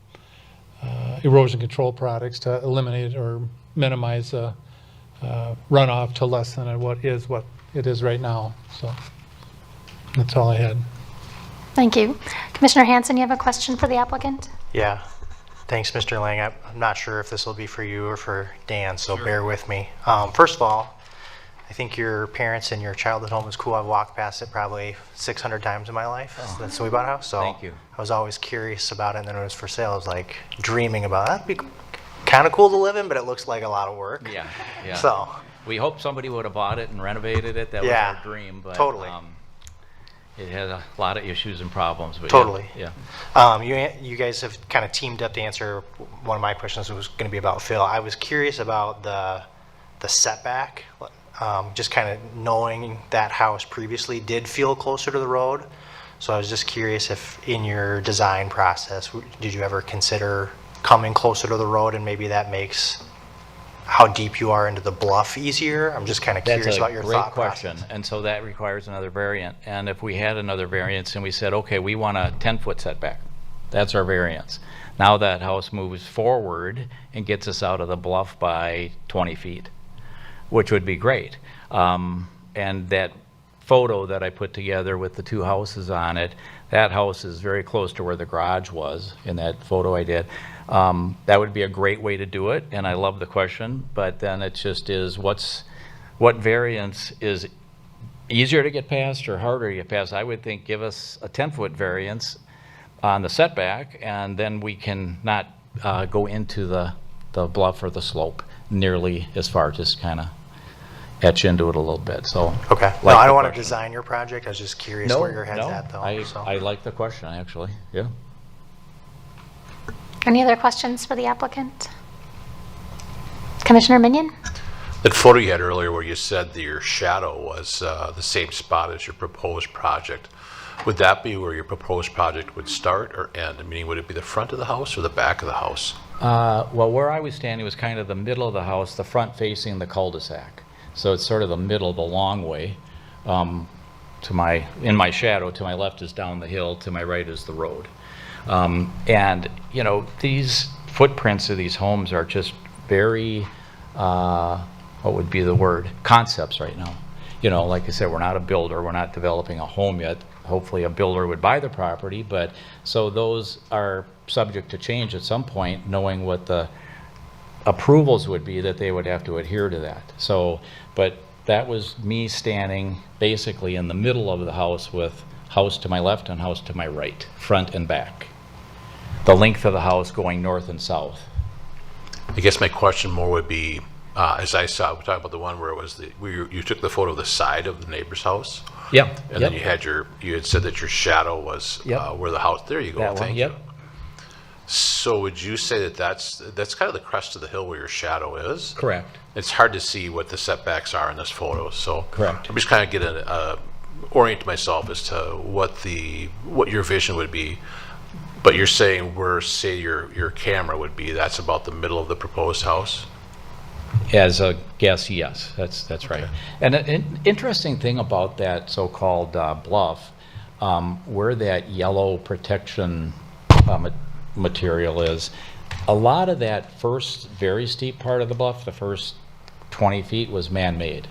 erosion control products to eliminate or minimize runoff to less than what it is right now. So that's all I had. Thank you. Commissioner Hanson, you have a question for the applicant? Yeah. Thanks, Mr. Lang. I'm not sure if this will be for you or for Dan, so bear with me. First of all, I think your parents and your childhood home is cool. I've walked past it probably 600 times in my life since we bought a house. So Thank you. I was always curious about it, and then when it was for sale, I was like dreaming about it. That'd be kind of cool to live in, but it looks like a lot of work. Yeah, yeah. So, We hope somebody would have bought it and renovated it. That was Yeah, our dream, but totally. It had a lot of issues and problems. But Totally. Yeah. you guys have kind of teamed up to answer one of my questions. Was going to be about Phil. I was curious about the setback. Just kind of knowing that house previously did feel closer to the road. So I was just curious if in your design process, did you ever consider coming closer to the road, and maybe that makes how deep you are into the bluff easier? I'm just kind of curious about your thought process. That's a great question. And so that requires another variant. And if we had another variance and we said, okay, we want a 10-foot setback, that's our variance. Now that house moves forward and gets us out of the bluff by 20 feet, which would be great. And that photo that I put together with the two houses on it, that house is very close to where the garage was in that photo I did. That would be a great way to do it, and I love the question, but then it just is what variance is easier to get past or harder to get past? I would think give us a 10-foot variance on the setback, and then we can not go into the bluff or the slope nearly as far, just kind of etch into it a little bit. So Okay. like No, I the don't want to question. design your project. I was just curious where your head's at, though. So. I like the question, actually. Yeah. Any other questions for the applicant? Commissioner Minion? That photo you had earlier where you said that your shadow was the same spot as your proposed project, would that be where your proposed project would start or end? Meaning, would it be the front of the house or the back of the house? Well, where I was standing was kind of the middle of the house, the front facing the cul-de-sac. So it's sort of the middle, the long way. In my shadow, to my left is down the hill, to my right is the road. And, you know, these footprints of these homes are just very, what would be the word? Concepts right now. You know, like I said, we're not a builder, we're not developing a home yet. Hopefully a builder would buy the property, but so those are subject to change at some point, knowing what the approvals would be that they would have to adhere to that. So, but that was me standing basically in the middle of the house with house to my left and house to my right, front and back. The length of the house going north and south. I guess my question more would be, as I saw, we're talking about the one where it was you took the photo of the side of the neighbor's house, Yep. and then you had said that your shadow was Yep. where the house. There you go. That one, Thank yep. you. So would you say that that's kind of the crest of the hill where your shadow is? Correct. It's hard to see what the setbacks are in this photo, so Correct. I'm just kind of orient myself as to what your vision would be. But you're saying say your camera would be, that's about the middle of the proposed house? As a guess, yes, that's right. And an interesting thing about that so-called bluff, where that yellow protection material is, a lot of that first very steep part of the bluff, the first 20 feet, was man-made.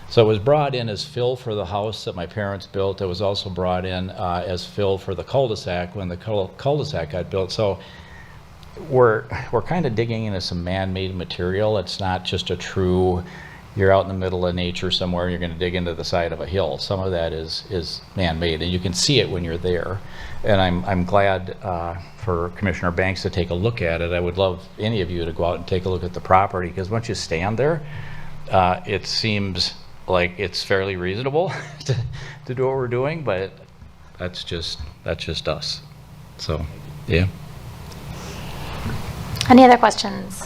So it was brought in as fill for the house that my parents built. It was also brought in as fill for the cul-de-sac when the cul-de-sac got built. So we're kind of digging into some man-made material. It's not just a true, you're out in the middle of nature somewhere and you're going to dig into the side of a hill. Some of that is man-made, and you can see it when you're there. And I'm glad for Commissioner Banks to take a look at it. I would love any of you to go out and take a look at the property, because once you stand there, it seems like it's fairly reasonable to do what we're doing, but that's just us. So, yeah. Any other questions?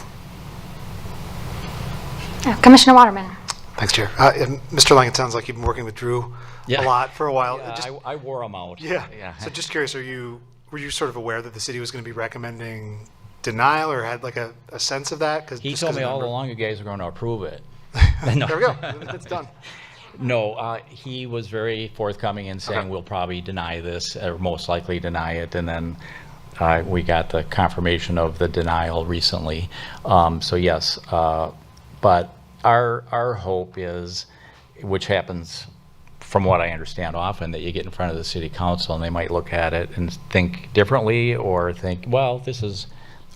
Commissioner Waterman. Thanks, Chair. And Mr. Lang, it sounds like you've been working with Drew a lot for a while. Yeah, I wore them out. Yeah. So just curious, were you sort of aware that the city was going to be recommending denial, or had like a sense of that? He told me all along you guys were going to approve it. No. There we go. It's done. No, he was very forthcoming in saying we'll probably deny this, or most likely deny it, and then we got the confirmation of the denial recently. So yes, but our hope is, which happens from what I understand often, that you get in front of the city council and they might look at it and think differently, or think, well, this is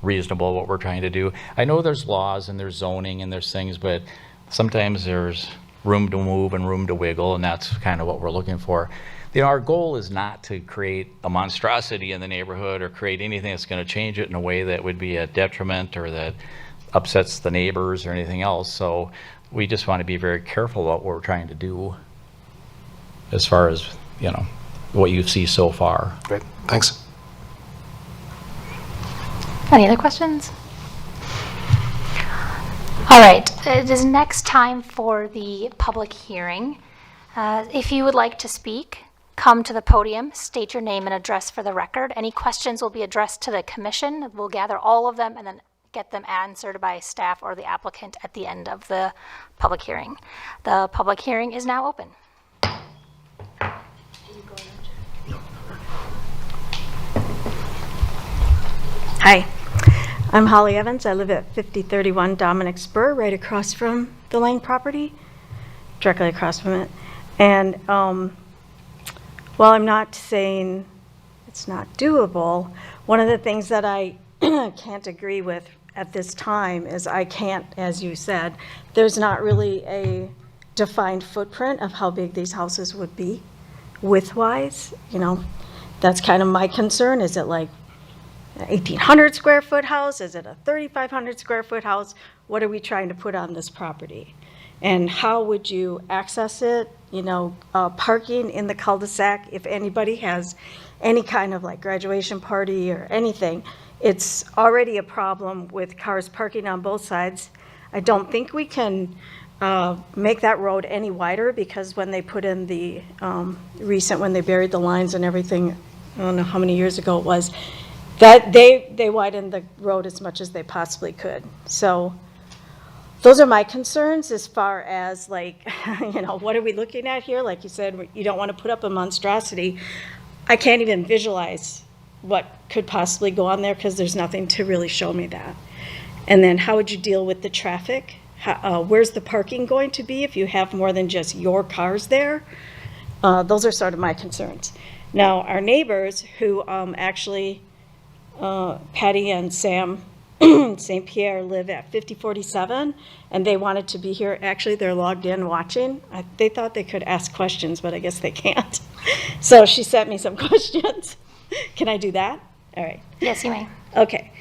reasonable what we're trying to do. I know there's laws and there's zoning and there's things, but sometimes there's room to move and room to wiggle, and that's kind of what we're looking for. You know, our goal is not to create a monstrosity in the neighborhood or create anything that's going to change it in a way that would be a detriment or that upsets the neighbors or anything else. So we just want to be very careful about what we're trying to do as far as, you know, what you see so far. Great. Thanks. Any other questions? All right, it is next time for the public hearing. If you would like to speak, come to the podium, state your name and address for the record. Any questions will be addressed to the commission. We'll gather all of them and then get them answered by staff or the applicant at the end of the public hearing. The public hearing is now open. Hi, I'm Holly Evans. I live at 5031 Dominic Spur, right across from the Lang property, directly across from it. And while I'm not saying it's not doable, one of the things that I can't agree with at this time is I can't, as you said, there's not really a defined footprint of how big these houses would be width-wise. You know, that's kind of my concern. Is it like 1,800 square foot house? Is it a 3,500 square foot house? What are we trying to put on this property? And how would you access it? You know, parking in the cul-de-sac, if anybody has any kind of like graduation party or anything, it's already a problem with cars parking on both sides. I don't think we can make that road any wider, because when they put in the when they buried the lines and everything, I don't know how many years ago it was, that they widened the road as much as they possibly could. So those are my concerns as far as like, you know, what are we looking at here? Like you said, you don't want to put up a monstrosity. I can't even visualize what could possibly go on there because there's nothing to really show me that. And then how would you deal with the traffic? Where's the parking going to be if you have more than just your cars there? Those are sort of my concerns. Now, our neighbors who actually, Patty and Sam St. Pierre live at 5047, and they wanted to be here. Actually, they're logged in watching. They thought they could ask questions, but I guess they can't. So she sent me some questions. Can I do that? All right. Yes, you may. Okay.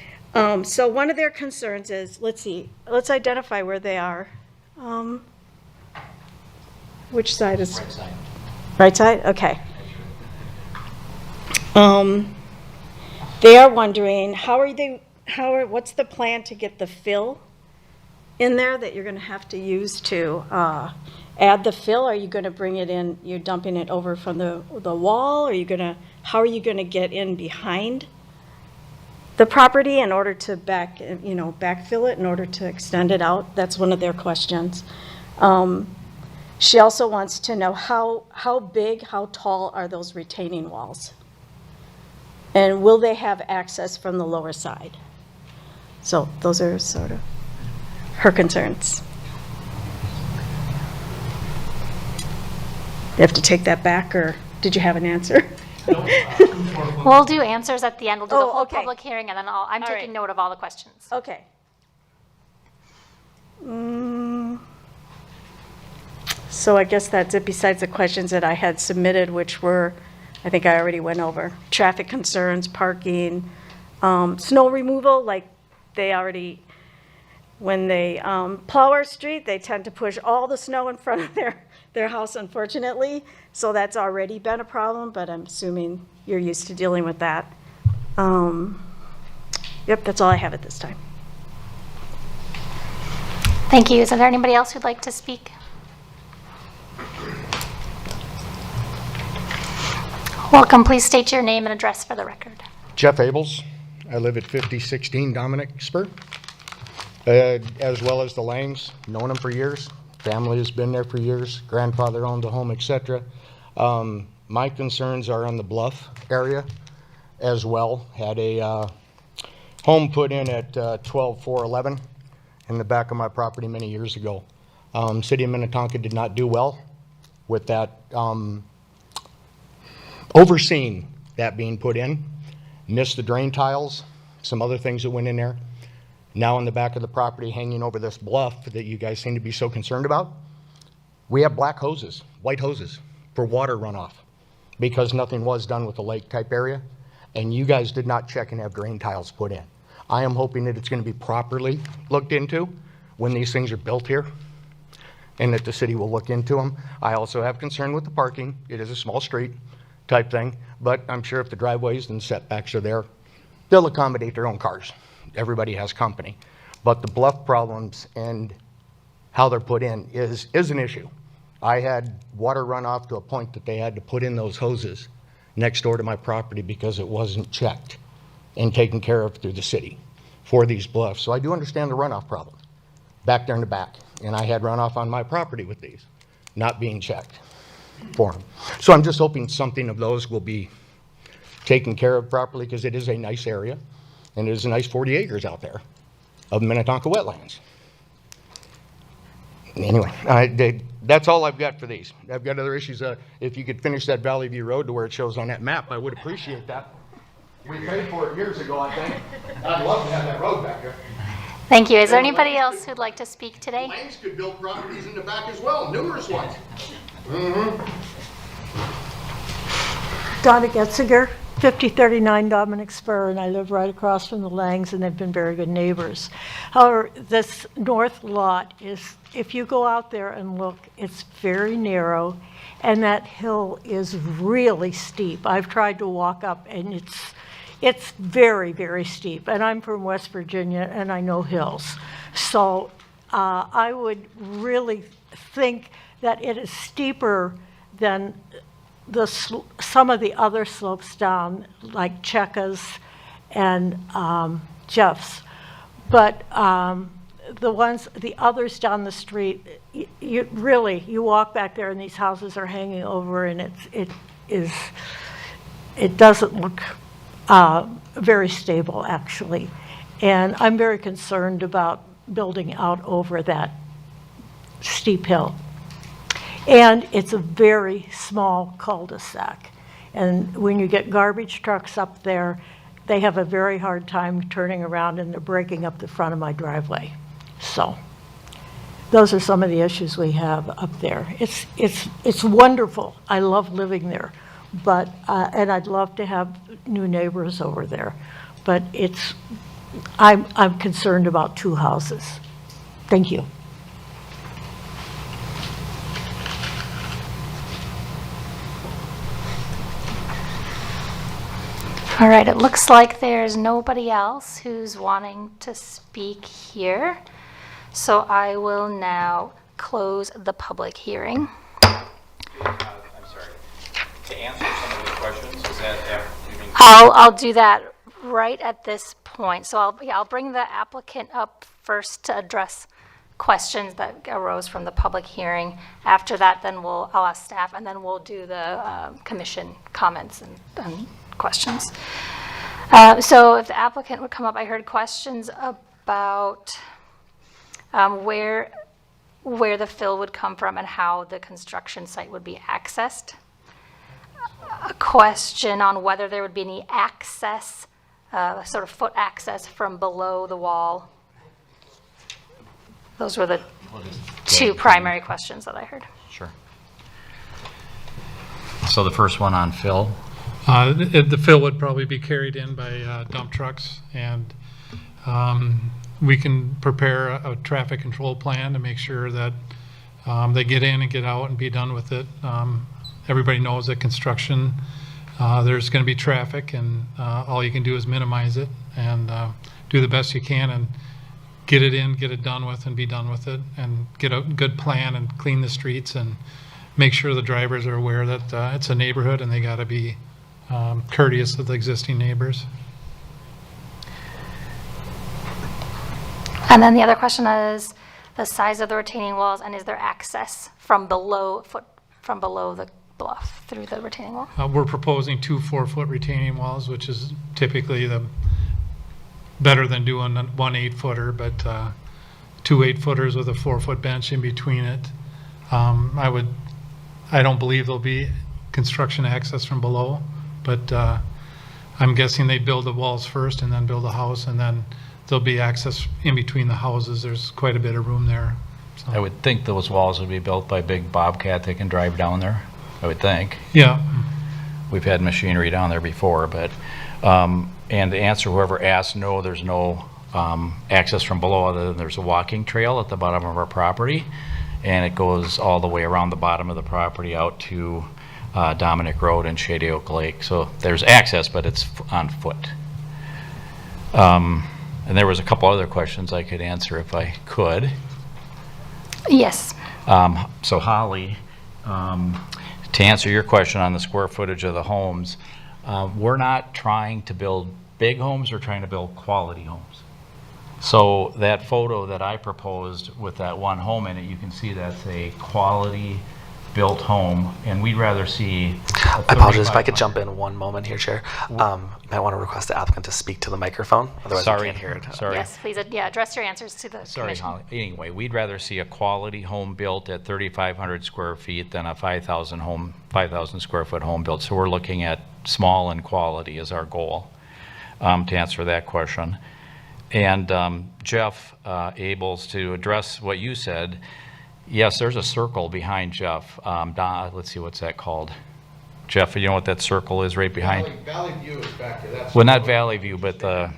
So one of their concerns is, let's see, let's identify where they are. Which side is? Right side. Right side? Okay. They are wondering, what's the plan to get the fill in there that you're going to have to use to add the fill? Are you going to bring it in, you're dumping it over from the wall? How are you going to get in behind the property in order to backfill it in order to extend it out? That's one of their questions. She also wants to know how big, how tall are those retaining walls? And will they have access from the lower side? So those are sort of her concerns. You have to take that back, or did you have an answer? We'll do answers at the end. We'll do the Oh, whole okay. public hearing, and then I'm All taking right. note of all the questions. Okay. So I guess that's it, besides the questions that I had submitted, which were, I think I already went over. Traffic concerns, parking, snow removal, like they when they plow our street, they tend to push all the snow in front of their their house, unfortunately. So that's already been a problem, but I'm assuming you're used to dealing with that. Yep, that's all I have at this time. Thank you. Is there anybody else who'd like to speak? Welcome. Please state your name and address for the record. Jeff Abels. I live at 5016 Dominic Spur, as well as the Langs. Known them for years. Family has been there for years. Grandfather owned the home, etc. My concerns are on the Bluff area as well. Had a home put in at 12411 in the back of my property many years ago. City of Minnetonka did not do well with that, overseeing that being put in. Missed the drain tiles, some other things that went in there. Now in the back of the property, hanging over this bluff that you guys seem to be so concerned about, we have black hoses, white hoses for water runoff because nothing was done with the lake type area, and you guys did not check and have drain tiles put in. I am hoping that it's going to be properly looked into when these things are built here, and that the city will look into them. I also have concern with the parking. It is a small street type thing, but I'm sure if the driveways and setbacks are there, they'll accommodate their own cars. Everybody has company. But the bluff problems and how they're put in is an issue. I had water runoff to a point that they had to put in those hoses next door to my property because it wasn't checked and taken care of through the city for these bluffs. So I do understand the runoff problem back there in the back. And I had runoff on my property with these not being checked for them. So I'm just hoping something of those will be taken care of properly because it is a nice area and it is a nice 40 acres out there of Minnetonka wetlands. Anyway, that's all I've got for these. I've got other issues. If you could finish that Valley View Road to where it shows on that map, I would appreciate that. We paid for it years ago, I think. I'd love to have that road back there. Thank you. Is there anybody else who'd like to speak today? Langs could build properties in the back as well, numerous ones. Donna Getziger, 5039 Dominic Spur, and I live right across from the Langs, and they've been very good neighbors. However, this north lot is, if you go out there and look, it's very narrow, and that hill is really steep. I've tried to walk up, and it's very, very steep. And I'm from West Virginia, and I know hills. So I would really think that it is steeper than some of the other slopes down, like Checka's and Jeff's. But the others down the street, you walk back there and these houses are hanging over, and it doesn't look very stable, actually. And I'm very concerned about building out over that steep hill. And it's a very small cul-de-sac. And when you get garbage trucks up there, they have a very hard time turning around, and they're breaking up the front of my driveway. So those are some of the issues we have up there. It's wonderful. I love living there. But, and I'd love to have new neighbors over there. But I'm concerned about two houses. Thank you. All right, it looks like there's nobody else who's wanting to speak here. So I will now close the public hearing. I'm sorry. To answer some of these questions, is that after you mean? I'll do that right at this point. So I'll bring the applicant up first to address questions that arose from the public hearing. After that, then I'll ask staff, and then we'll do the commission comments and questions. So if the applicant would come up, I heard questions about where the fill would come from and how the construction site would be accessed. A question on whether there would be any access, sort of foot access from below the wall. Those were the two primary questions that I heard. Sure. So the first one on fill. The fill would probably be carried in by dump trucks, and we can prepare a traffic control plan to make sure that They get in and get out and be done with it. Everybody knows that construction, there's going to be traffic, and all you can do is minimize it and do the best you can and get it in, get it done with, and be done with it, and get a good plan and clean the streets and make sure the drivers are aware that it's a neighborhood and they got to be courteous of the existing neighbors. And then the other question is the size of the retaining walls, and is there access from below the bluff through the retaining wall? We're proposing 2 4-foot retaining walls, which is typically better than doing 1 8-footer, but 2 8-footers with a 4-foot bench in between it. I don't believe there'll be construction access from below, but I'm guessing they build the walls first and then build a house, and then there'll be access in between the houses. There's quite a bit of room there. So. I would think those walls would be built by big Bobcat that can drive down there, I would think. Yeah. We've had machinery down there before, but, and to answer whoever asked, no, there's no access from below other than there's a walking trail at the bottom of our property, and it goes all the way around the bottom of the property out to Dominic Road and Shady Oak Lake. So there's access, but it's on foot. And there was a couple other questions I could answer if I could. Yes. So Holly, to answer your question on the square footage of the homes, we're not trying to build big homes, we're trying to build quality homes. So that photo that I proposed with that one home in it, you can see that's a quality built home, and we'd rather see. I apologize if I could jump in one moment here, Chair. You might want to request the applicant to speak to the microphone, otherwise I can't hear it. Sorry. Yes, please, address your answers to the Sorry, commission. Holly. Anyway, we'd rather see a quality home built at 3,500 square feet than a 5,000 square foot home built. So we're looking at small and quality as our goal, to answer that question. And Jeff Abels, to address what you said, yes, there's a circle behind Jeff. Let's see, what's that called? Jeff, you know what that circle is right behind? Valley View is back there. That's well, not Valley View, but the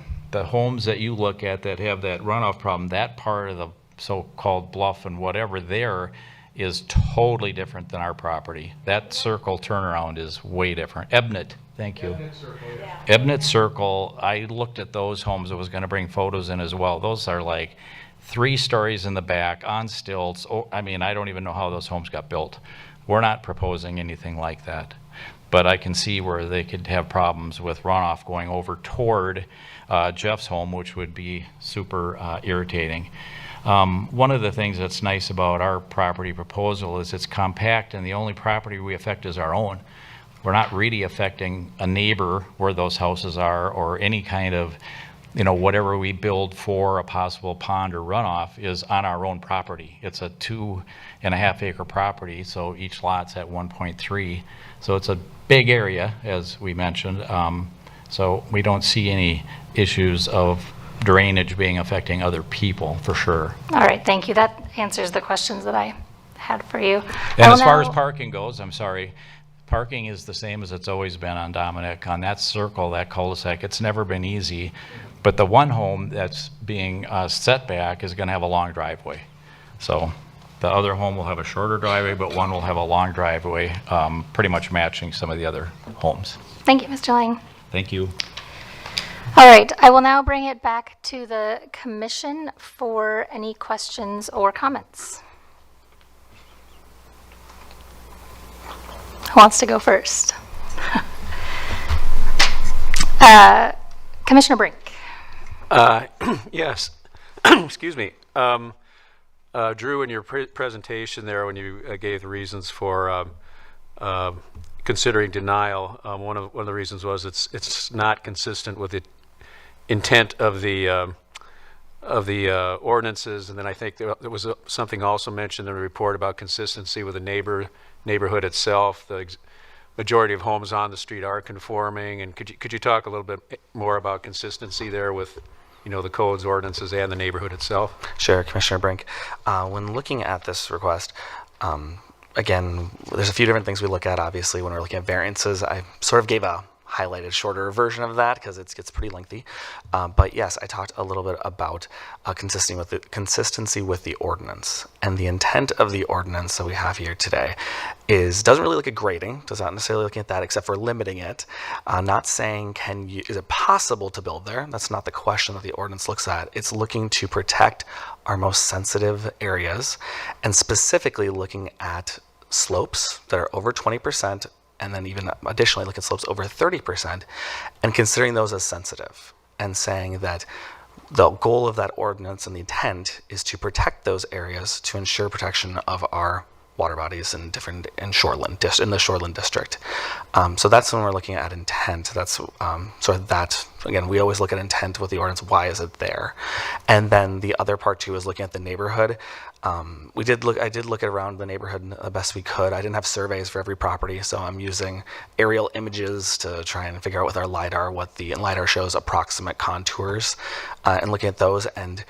homes that you look at that have that runoff problem, that part of the so-called bluff and whatever there is totally different than our property. That circle turnaround is way different. Ebnett, thank you. Ebnett Circle, yeah. Ebnett Circle, I looked at those homes. I was going to bring photos in as well. Those are like 3 stories in the back on stilts. Oh, I mean, I don't even know how those homes got built. We're not proposing anything like that. But I can see where they could have problems with runoff going over toward Jeff's home, which would be super irritating. One of the things that's nice about our property proposal is it's compact, and the only property we affect is our own. We're not really affecting a neighbor where those houses are, or any kind of, whatever we build for a possible pond or runoff is on our own property. It's a 2.5 acre property, so each lot's at 1.3. So it's a big area, as we mentioned. So we don't see any issues of drainage being affecting other people, for sure. All right, thank you. That answers the questions that I had for you. And as far as parking goes, I'm sorry, parking is the same as it's always been on Dominic. On that circle, that cul-de-sac, it's never been easy. But the one home that's being set back is going to have a long driveway. So the other home will have a shorter driveway, but one will have a long driveway, pretty much matching some of the other homes. Thank you, Mr. Lang. Thank you. All right, I will now bring it back to the commission for any questions or comments. Who wants to go first? Commissioner Brink. Yes. Excuse me. Drew, in your presentation there, when you gave the reasons for considering denial, one of the reasons was it's not consistent with the intent of the ordinances, and then I think there was something also mentioned in the report about consistency with the neighborhood itself. The majority of homes on the street are conforming, and could you talk a little bit more about consistency there with the codes, ordinances, and the neighborhood itself? Sure, Commissioner Brink. When looking at this request, again, there's a few different things we look at, obviously, when we're looking at variances. I sort of gave a highlighted shorter version of that because it gets pretty lengthy. But yes, I talked a little bit about consistency with the ordinance. And the intent of the ordinance that we have here today doesn't really look at grading, does not necessarily looking at that, except for limiting it. Not saying is it possible to build there? That's not the question that the ordinance looks at. It's looking to protect our most sensitive areas, and specifically looking at slopes that are over 20%, and then even additionally look at slopes over 30%, and considering those as sensitive, and saying that the goal of that ordinance and the intent is to protect those areas to ensure protection of our water bodies in the shoreland district. So that's when we're looking at intent. That's sort of that. Again, we always look at intent with the ordinance. Why is it there? And then the other part too is looking at the neighborhood. I did look around the neighborhood the best we could. I didn't have surveys for every property, so I'm using aerial images to try and figure out with our LiDAR and LiDAR shows approximate contours, and looking at those. And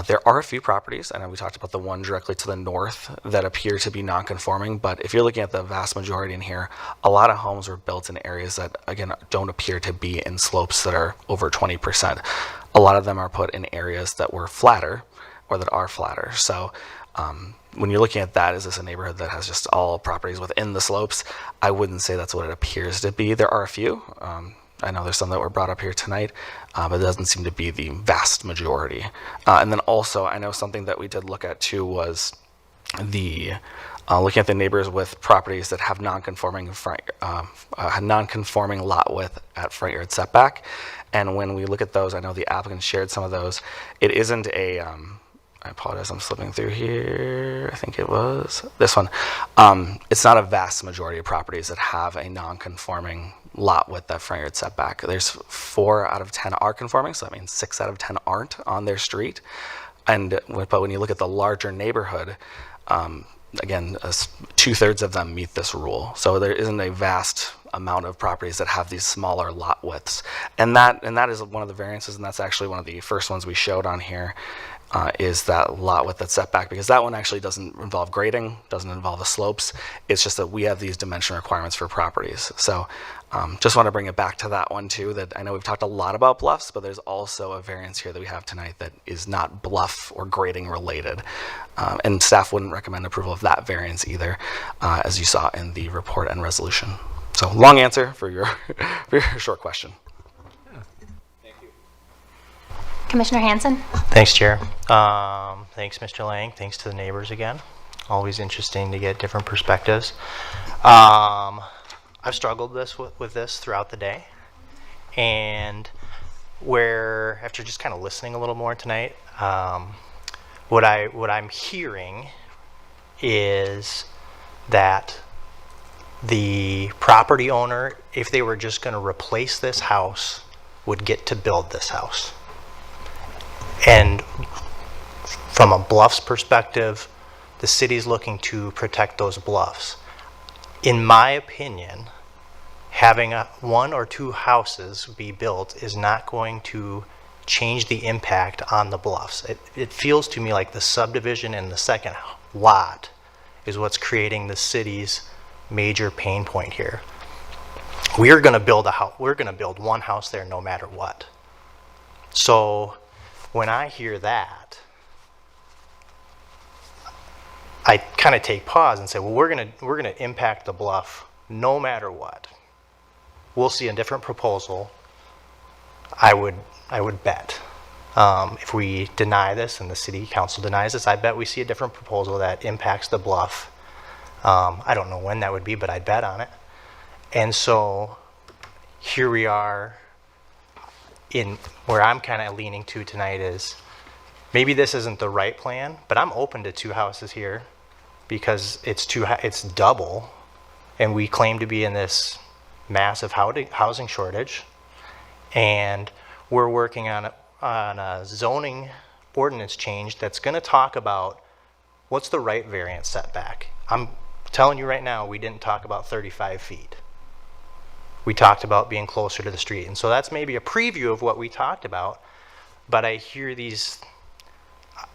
there are a few properties, I know we talked about the one directly to the north that appear to be non-conforming, but if you're looking at the vast majority in here, a lot of homes were built in areas that, again, don't appear to be in slopes that are over 20%. A lot of them are put in areas that were flatter, or that are flatter. So when you're looking at that, is this a neighborhood that has just all properties within the slopes? I wouldn't say that's what it appears to be. There are a few. I know there's some that were brought up here tonight, but it doesn't seem to be the vast majority. And then also, I know something that we did look at too was looking at the neighbors with properties that have non-conforming lot width at front yard setback. And when we look at those, I know the applicant shared some of those. It isn't a I apologize, I'm slipping through here. I think it was this one. It's not a vast majority of properties that have a non-conforming lot with that front yard setback. There's 4 out of 10 are conforming, so that means 6 out of 10 aren't on their street. But when you look at the larger neighborhood, again, 2/3 of them meet this rule. So there isn't a vast amount of properties that have these smaller lot widths. And that is one of the variances, and that's actually one of the first ones we showed on here, is that lot width that's setback, because that one actually doesn't involve grading, doesn't involve the slopes. It's just that we have these dimension requirements for properties. So just want to bring it back to that one too, that I know we've talked a lot about bluffs, but there's also a variance here that we have tonight that is not bluff or grading related. And staff wouldn't recommend approval of that variance either, as you saw in the report and resolution. So long answer for your, for your short question. Commissioner Hanson? Thanks, Chair. Thanks, Mr. Lang. Thanks to the neighbors again. Always interesting to get different perspectives. I've struggled with this throughout the day, and after just kind of listening a little more tonight, what I'm hearing is that the property owner, if they were just going to replace this house, would get to build this house. And from a bluffs perspective, the city's looking to protect those bluffs. In my opinion, having 1 or 2 houses be built is not going to change the impact on the bluffs. It feels to me like the subdivision in the second lot is what's creating the city's major pain point here. We're going to build we're going to build 1 house there no matter what. So when I hear that, I kind of take pause and say, well, we're going to impact the bluff no matter what. We'll see a different proposal. I would bet. If we deny this and the city council denies this, I bet we see a different proposal that impacts the bluff. I don't know when that would be, but I'd bet on it. And so here we are in where I'm kind of leaning to tonight is maybe this isn't the right plan, but I'm open to 2 houses here because it's double, and we claim to be in this massive housing shortage, and we're working on a zoning ordinance change that's going to talk about what's the right variance setback. I'm telling you right now, we didn't talk about 35 feet. We talked about being closer to the street. And so that's maybe a preview of what we talked about, but I hear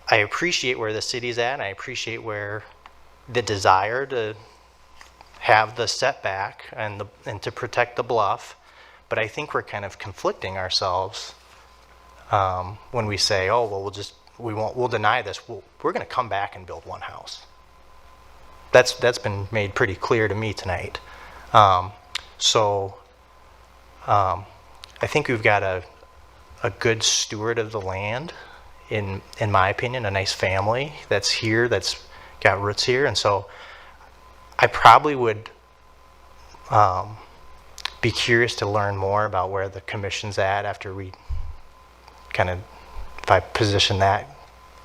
I appreciate where the city's at, and I appreciate where the desire to have the setback and to protect the bluff, But I think we're kind of conflicting ourselves when we say, oh, well, we'll deny this. We're going to come back and build one house. That's been made pretty clear to me tonight. I think we've got a good steward of the land, in my opinion, a nice family that's here, that's got roots here. And so I probably would be curious to learn more about where the commission's at after we kind of, if I position that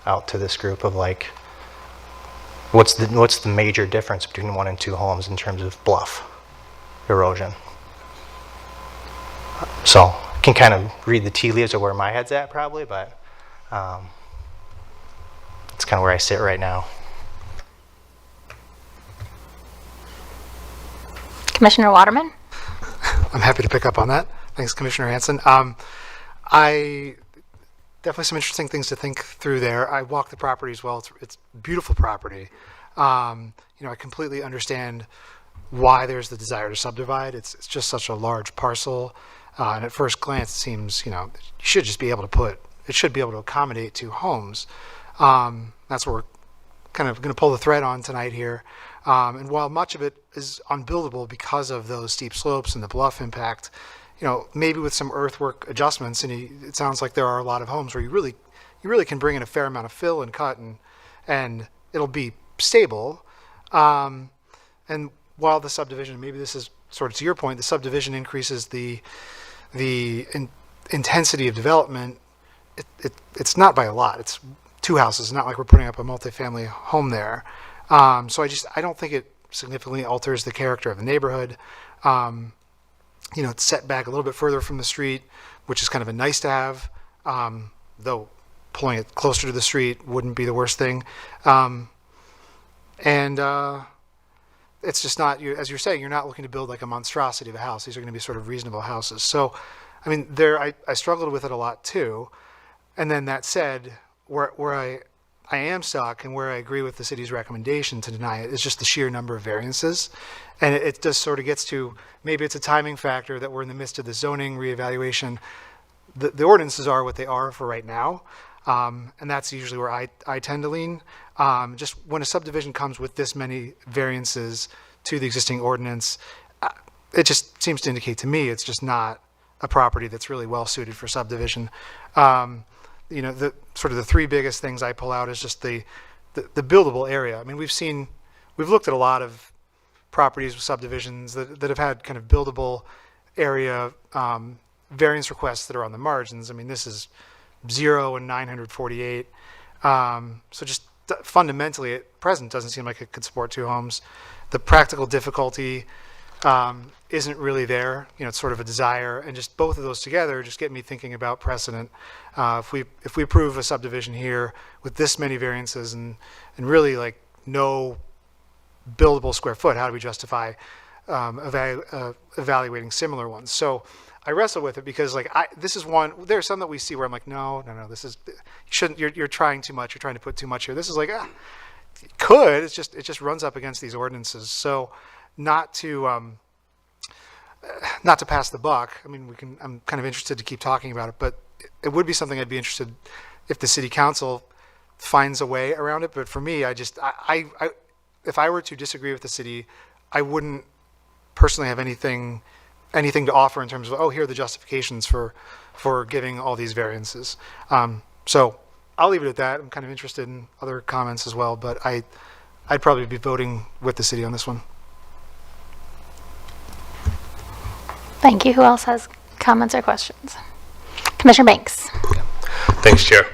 out to this group of like, what's the major difference between 1 and 2 homes in terms of bluff erosion? So I can kind of read the tea leaves of where my head's at probably, but it's kind of where I sit right now. Commissioner Waterman? I'm happy to pick up on that. Thanks, Commissioner Hanson. I definitely some interesting things to think through there. I walked the property as well. It's beautiful property. I completely understand why there's the desire to subdivide. It's just such a large parcel, and at first glance, it seems you should just be able to it should be able to accommodate 2 homes. That's what we're kind of going to pull the thread on tonight here. And while much of it is unbuildable because of those steep slopes and the bluff impact, maybe with some earthwork adjustments, and it sounds like there are a lot of homes where you really can bring in a fair amount of fill and cut, and it'll be stable. And while the subdivision, maybe this is sort of to your point, the subdivision increases the intensity of development. It's not by a lot. It's 2 houses. It's not like we're putting up a multifamily home there. So I don't think it significantly alters the character of the neighborhood. It's set back a little bit further from the street, which is kind of a nice to have, though pulling it closer to the street wouldn't be the worst thing. It's just not, as you're saying, you're not looking to build like a monstrosity of a house. These are going to be sort of reasonable houses. So, I mean, I struggled with it a lot too. And then that said, where I am stuck and where I agree with the city's recommendation to deny it is just the sheer number of variances. And it just sort of gets to, maybe it's a timing factor that we're in the midst of the zoning reevaluation. The ordinances are what they are for right now. And that's usually where I tend to lean. Just when a subdivision comes with this many variances to the existing ordinance, it just seems to indicate to me it's just not a property that's really well suited for subdivision. The sort of the 3 biggest things I pull out is just the buildable area. I mean, we've looked at a lot of properties with subdivisions that have had kind of buildable area variance requests that are on the margins. I mean, this is 0 and 948. So just fundamentally at present doesn't seem like it could support 2 homes. The practical difficulty isn't really there. It's sort of a desire, and just both of those together just get me thinking about precedent. If we approve a subdivision here with this many variances and really like no buildable square foot, how do we justify evaluating similar ones? So I wrestle with it because this is one. There are some that we see where I'm like, no, this is you're trying too much. You're trying to put too much here. This is like it could. It just runs up against these ordinances. So not to pass the buck. I mean, I'm kind of interested to keep talking about it, but it would be something I'd be interested if the city council finds a way around it. But for me, if I were to disagree with the city, I wouldn't personally have anything to offer in terms of, oh, here are the justifications for giving all these variances. So I'll leave it at that. I'm kind of interested in other comments as well, but I'd probably be voting with the city on this one. Thank you. Who else has comments or questions? Commissioner Banks. Thanks, Chair.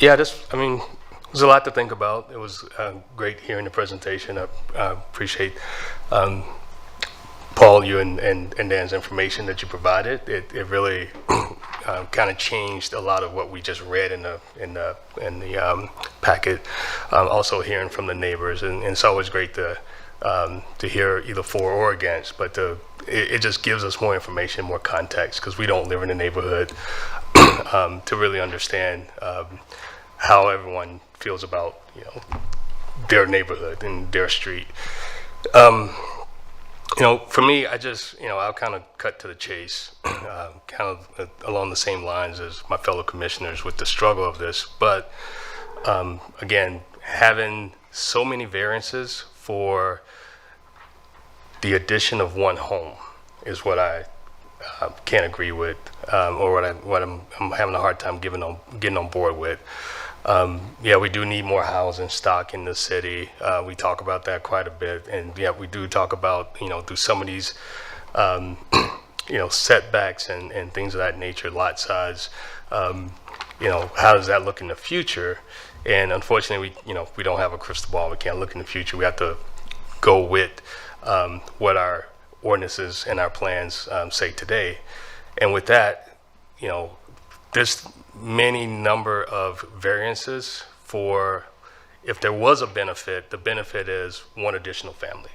There's a lot to think about. It was great hearing the presentation. I appreciate Paul, you and Dan's information that you provided. It really kind of changed a lot of what we just read in the packet. Also hearing from the neighbors, and it's always great to hear either for or against, but it just gives us more information, more context, because we don't live in the neighborhood to really understand how everyone feels about their neighborhood and their street. For me, I'll kind of cut to the chase, kind of along the same lines as my fellow commissioners with the struggle of this. But again, having so many variances for the addition of one home is what I can't agree with, or what I'm having a hard time getting on board with. Yeah, we do need more housing stock in the city. We talk about that quite a bit, and yeah, we do talk about through some of these setbacks and things of that nature, lot size. How does that look in the future? And unfortunately, we don't have a crystal ball. We can't look in the future. We have to go with what our ordinances and our plans say today. And with that, there's many number of variances for, if there was a benefit, the benefit is one additional family,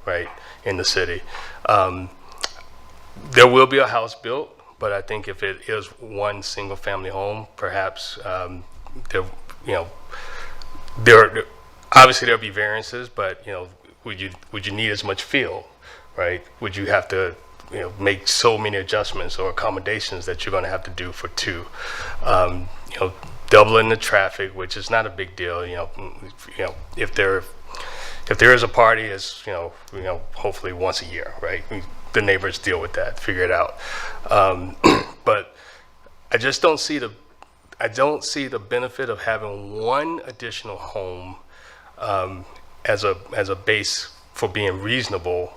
right, in the city. There will be a house built, but I think if it is one single family home, perhaps there obviously there'll be variances, but would you need as much field, right? Would you have to make so many adjustments or accommodations that you're going to have to do for two? Doubling the traffic, which is not a big deal. If there is a party, it's hopefully once a year, right? The neighbors deal with that, figure it out. But I just don't see the benefit of having one additional home as a base for being reasonable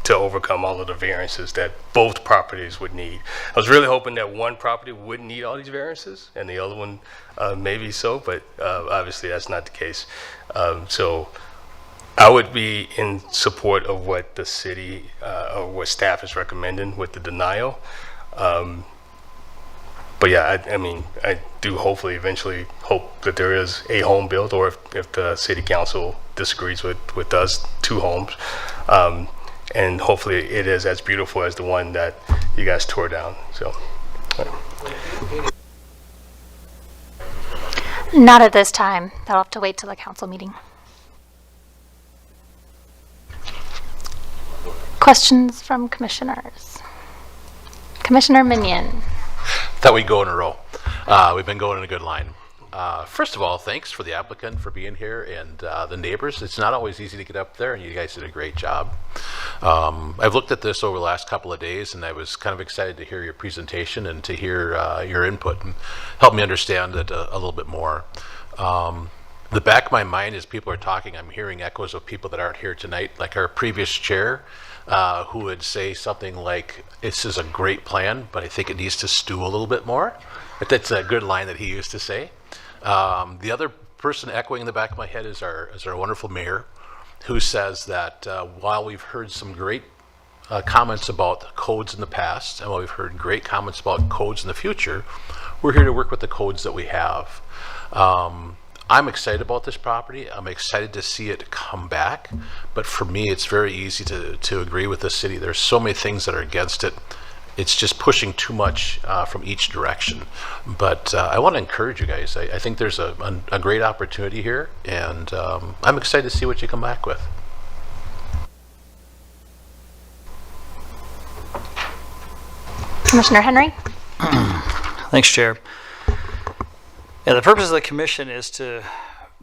to overcome all of the variances that both properties would need. I was really hoping that one property wouldn't need all these variances and the other one maybe so, but obviously that's not the case. So I would be in support of what the city or what staff is recommending with the denial. But yeah, I do hopefully eventually hope that there is a home built, or if the city council disagrees with us, two homes. And hopefully it is as beautiful as the one that you guys tore down. So. Not at this time. That'll have to wait till the council meeting. Questions from commissioners? Commissioner Minion. Thought we'd go in a row. We've been going in a good line. First of all, thanks for the applicant for being here and the neighbors. It's not always easy to get up there, and you guys did a great job. I've looked at this over the last couple of days, and I was kind of excited to hear your presentation and to hear your input and help me understand it a little bit more. The back of my mind, as people are talking, I'm hearing echoes of people that aren't here tonight, like our previous chair, who would say something like, "This is a great plan, but I think it needs to stew a little bit more." That's a good line that he used to say. The other person echoing in the back of my head is our wonderful mayor, who says that while we've heard some great comments about codes in the past, and while we've heard great comments about codes in the future, we're here to work with the codes that we have. I'm excited about this property. I'm excited to see it come back. But for me, it's very easy to agree with the city. There's so many things that are against it. It's just pushing too much from each direction. But I want to encourage you guys. I think there's a great opportunity here, and I'm excited to see what you come back with. Commissioner Henry. Thanks, Chair. Yeah, the purpose of the commission is to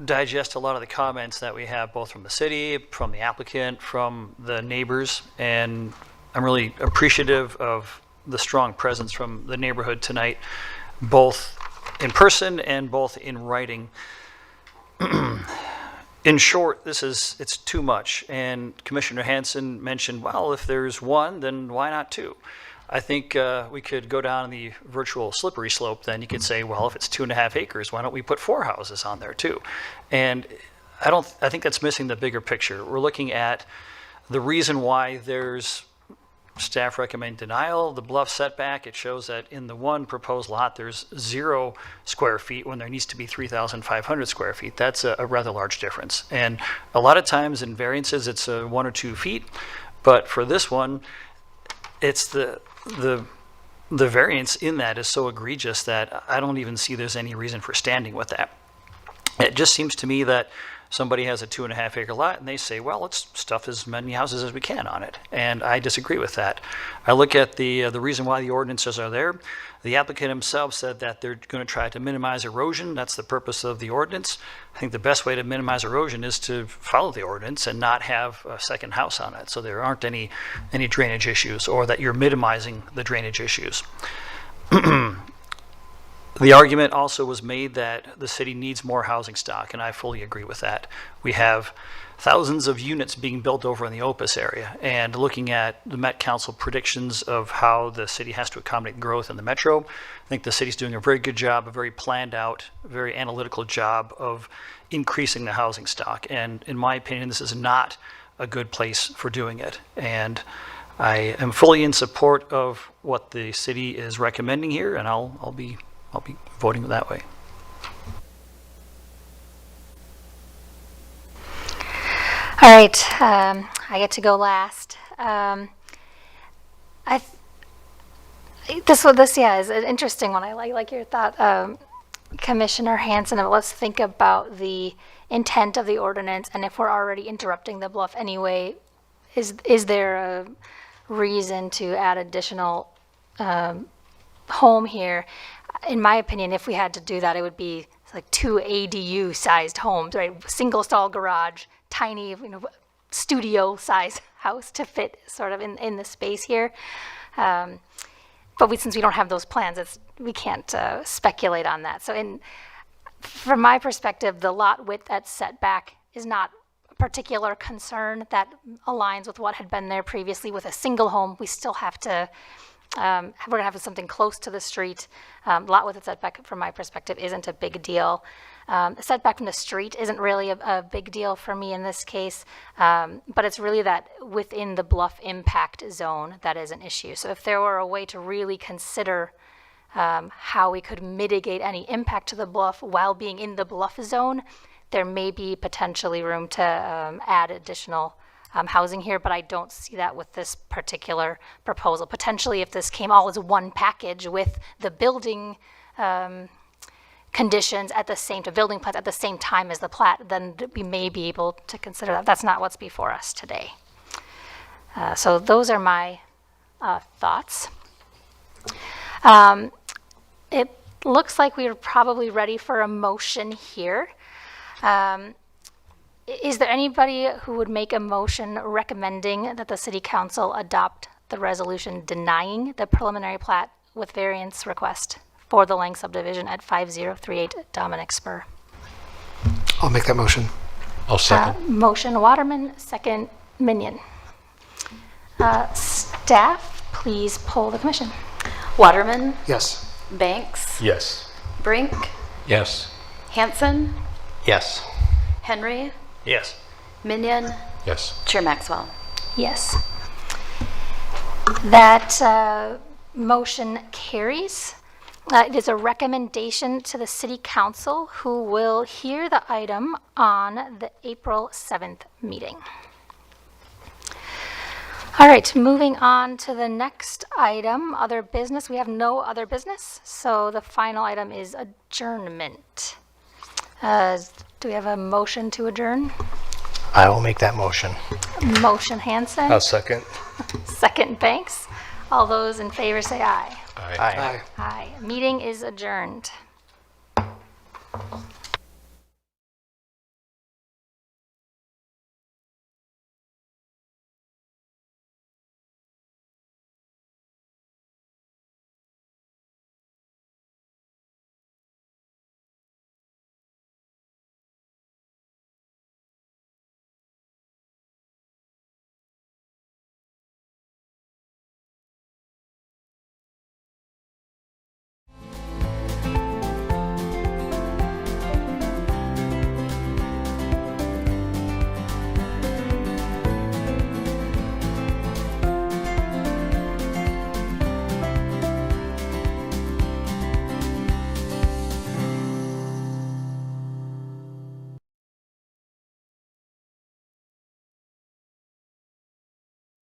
digest a lot of the comments that we have, both from the city, from the applicant, from the neighbors, and I'm really appreciative of the strong presence from the neighborhood tonight, both in person and both in writing. In short, it's too much. And Commissioner Hansen mentioned, well, if there's one, then why not two? I think we could go down the virtual slippery slope. Then you could say, well, if it's 2.5 acres, why don't we put 4 houses on there too? And I think that's missing the bigger picture. We're looking at the reason why there's staff recommend denial, the bluff setback. It shows that in the one proposed lot, there's 0 square feet when there needs to be 3,500 square feet. That's a rather large difference. And a lot of times in variances, it's 1 or 2 feet. But for this one, it's the variance in that is so egregious that I don't even see there's any reason for standing with that. It just seems to me that somebody has a 2.5 acre lot and they say, well, let's stuff as many houses as we can on it. And I disagree with that. I look at the reason why the ordinances are there. The applicant himself said that they're going to try to minimize erosion. That's the purpose of the ordinance. I think the best way to minimize erosion is to follow the ordinance and not have a second house on it. So there aren't any drainage issues, or that you're minimizing the drainage issues. The argument also was made that the city needs more housing stock, and I fully agree with that. We have thousands of units being built over in the Opus area, and looking at the Met Council predictions of how the city has to accommodate growth in the metro, I think the city's doing a very good job, a very planned out, very analytical job of increasing the housing stock. And in my opinion, this is not a good place for doing it. And I am fully in support of what the city is recommending here, and I'll be voting that way. All right, I get to go last. This is an interesting one. I like your thought, Commissioner Hanson. Let's think about the intent of the ordinance, and if we're already interrupting the bluff anyway, is there a reason to add additional home here? In my opinion, if we had to do that, it would be like 2 ADU-sized homes, right? Single stall garage, tiny, studio-sized house to fit sort of in the space here. But since we don't have those plans, we can't speculate on that. So from my perspective, the lot width at setback is not a particular concern. That aligns with what had been there previously with a single home. We still have to, we're going to have something close to the street. Lot width at setback, from my perspective, isn't a big deal. The setback from the street isn't really a big deal for me in this case, but it's really that within the bluff impact zone that is an issue. So if there were a way to really consider how we could mitigate any impact to the bluff while being in the bluff zone, there may be potentially room to add additional housing here, but I don't see that with this particular proposal. Potentially, if this came all as one package with the building conditions at the same time, building plans at the same time as the plat, then we may be able to consider that. That's not what's before us today. So those are my thoughts. It looks like we're probably ready for a motion here. Is there anybody who would make a motion recommending that the City Council adopt the resolution denying the preliminary plat with variance request for the Lang subdivision at 5038 Dominic Spur? I'll make that motion. I'll second. Motion Waterman, second Minion. Staff, please poll the commission. Waterman, Yes. Banks, Yes. Brink, Yes. Hanson, Yes. Henry, Yes. Minion, Yes. Chair Maxwell. Yes. That motion carries. It is a recommendation to the City Council, who will hear the item on the April 7th meeting. All right, moving on to the next item, other business. We have no other business, so the final item is adjournment. Do we have a motion to adjourn? I will make that motion. Motion Hanson. I'll second. Second Banks. All those in favor say aye. Aye. Aye. Aye. Meeting is adjourned.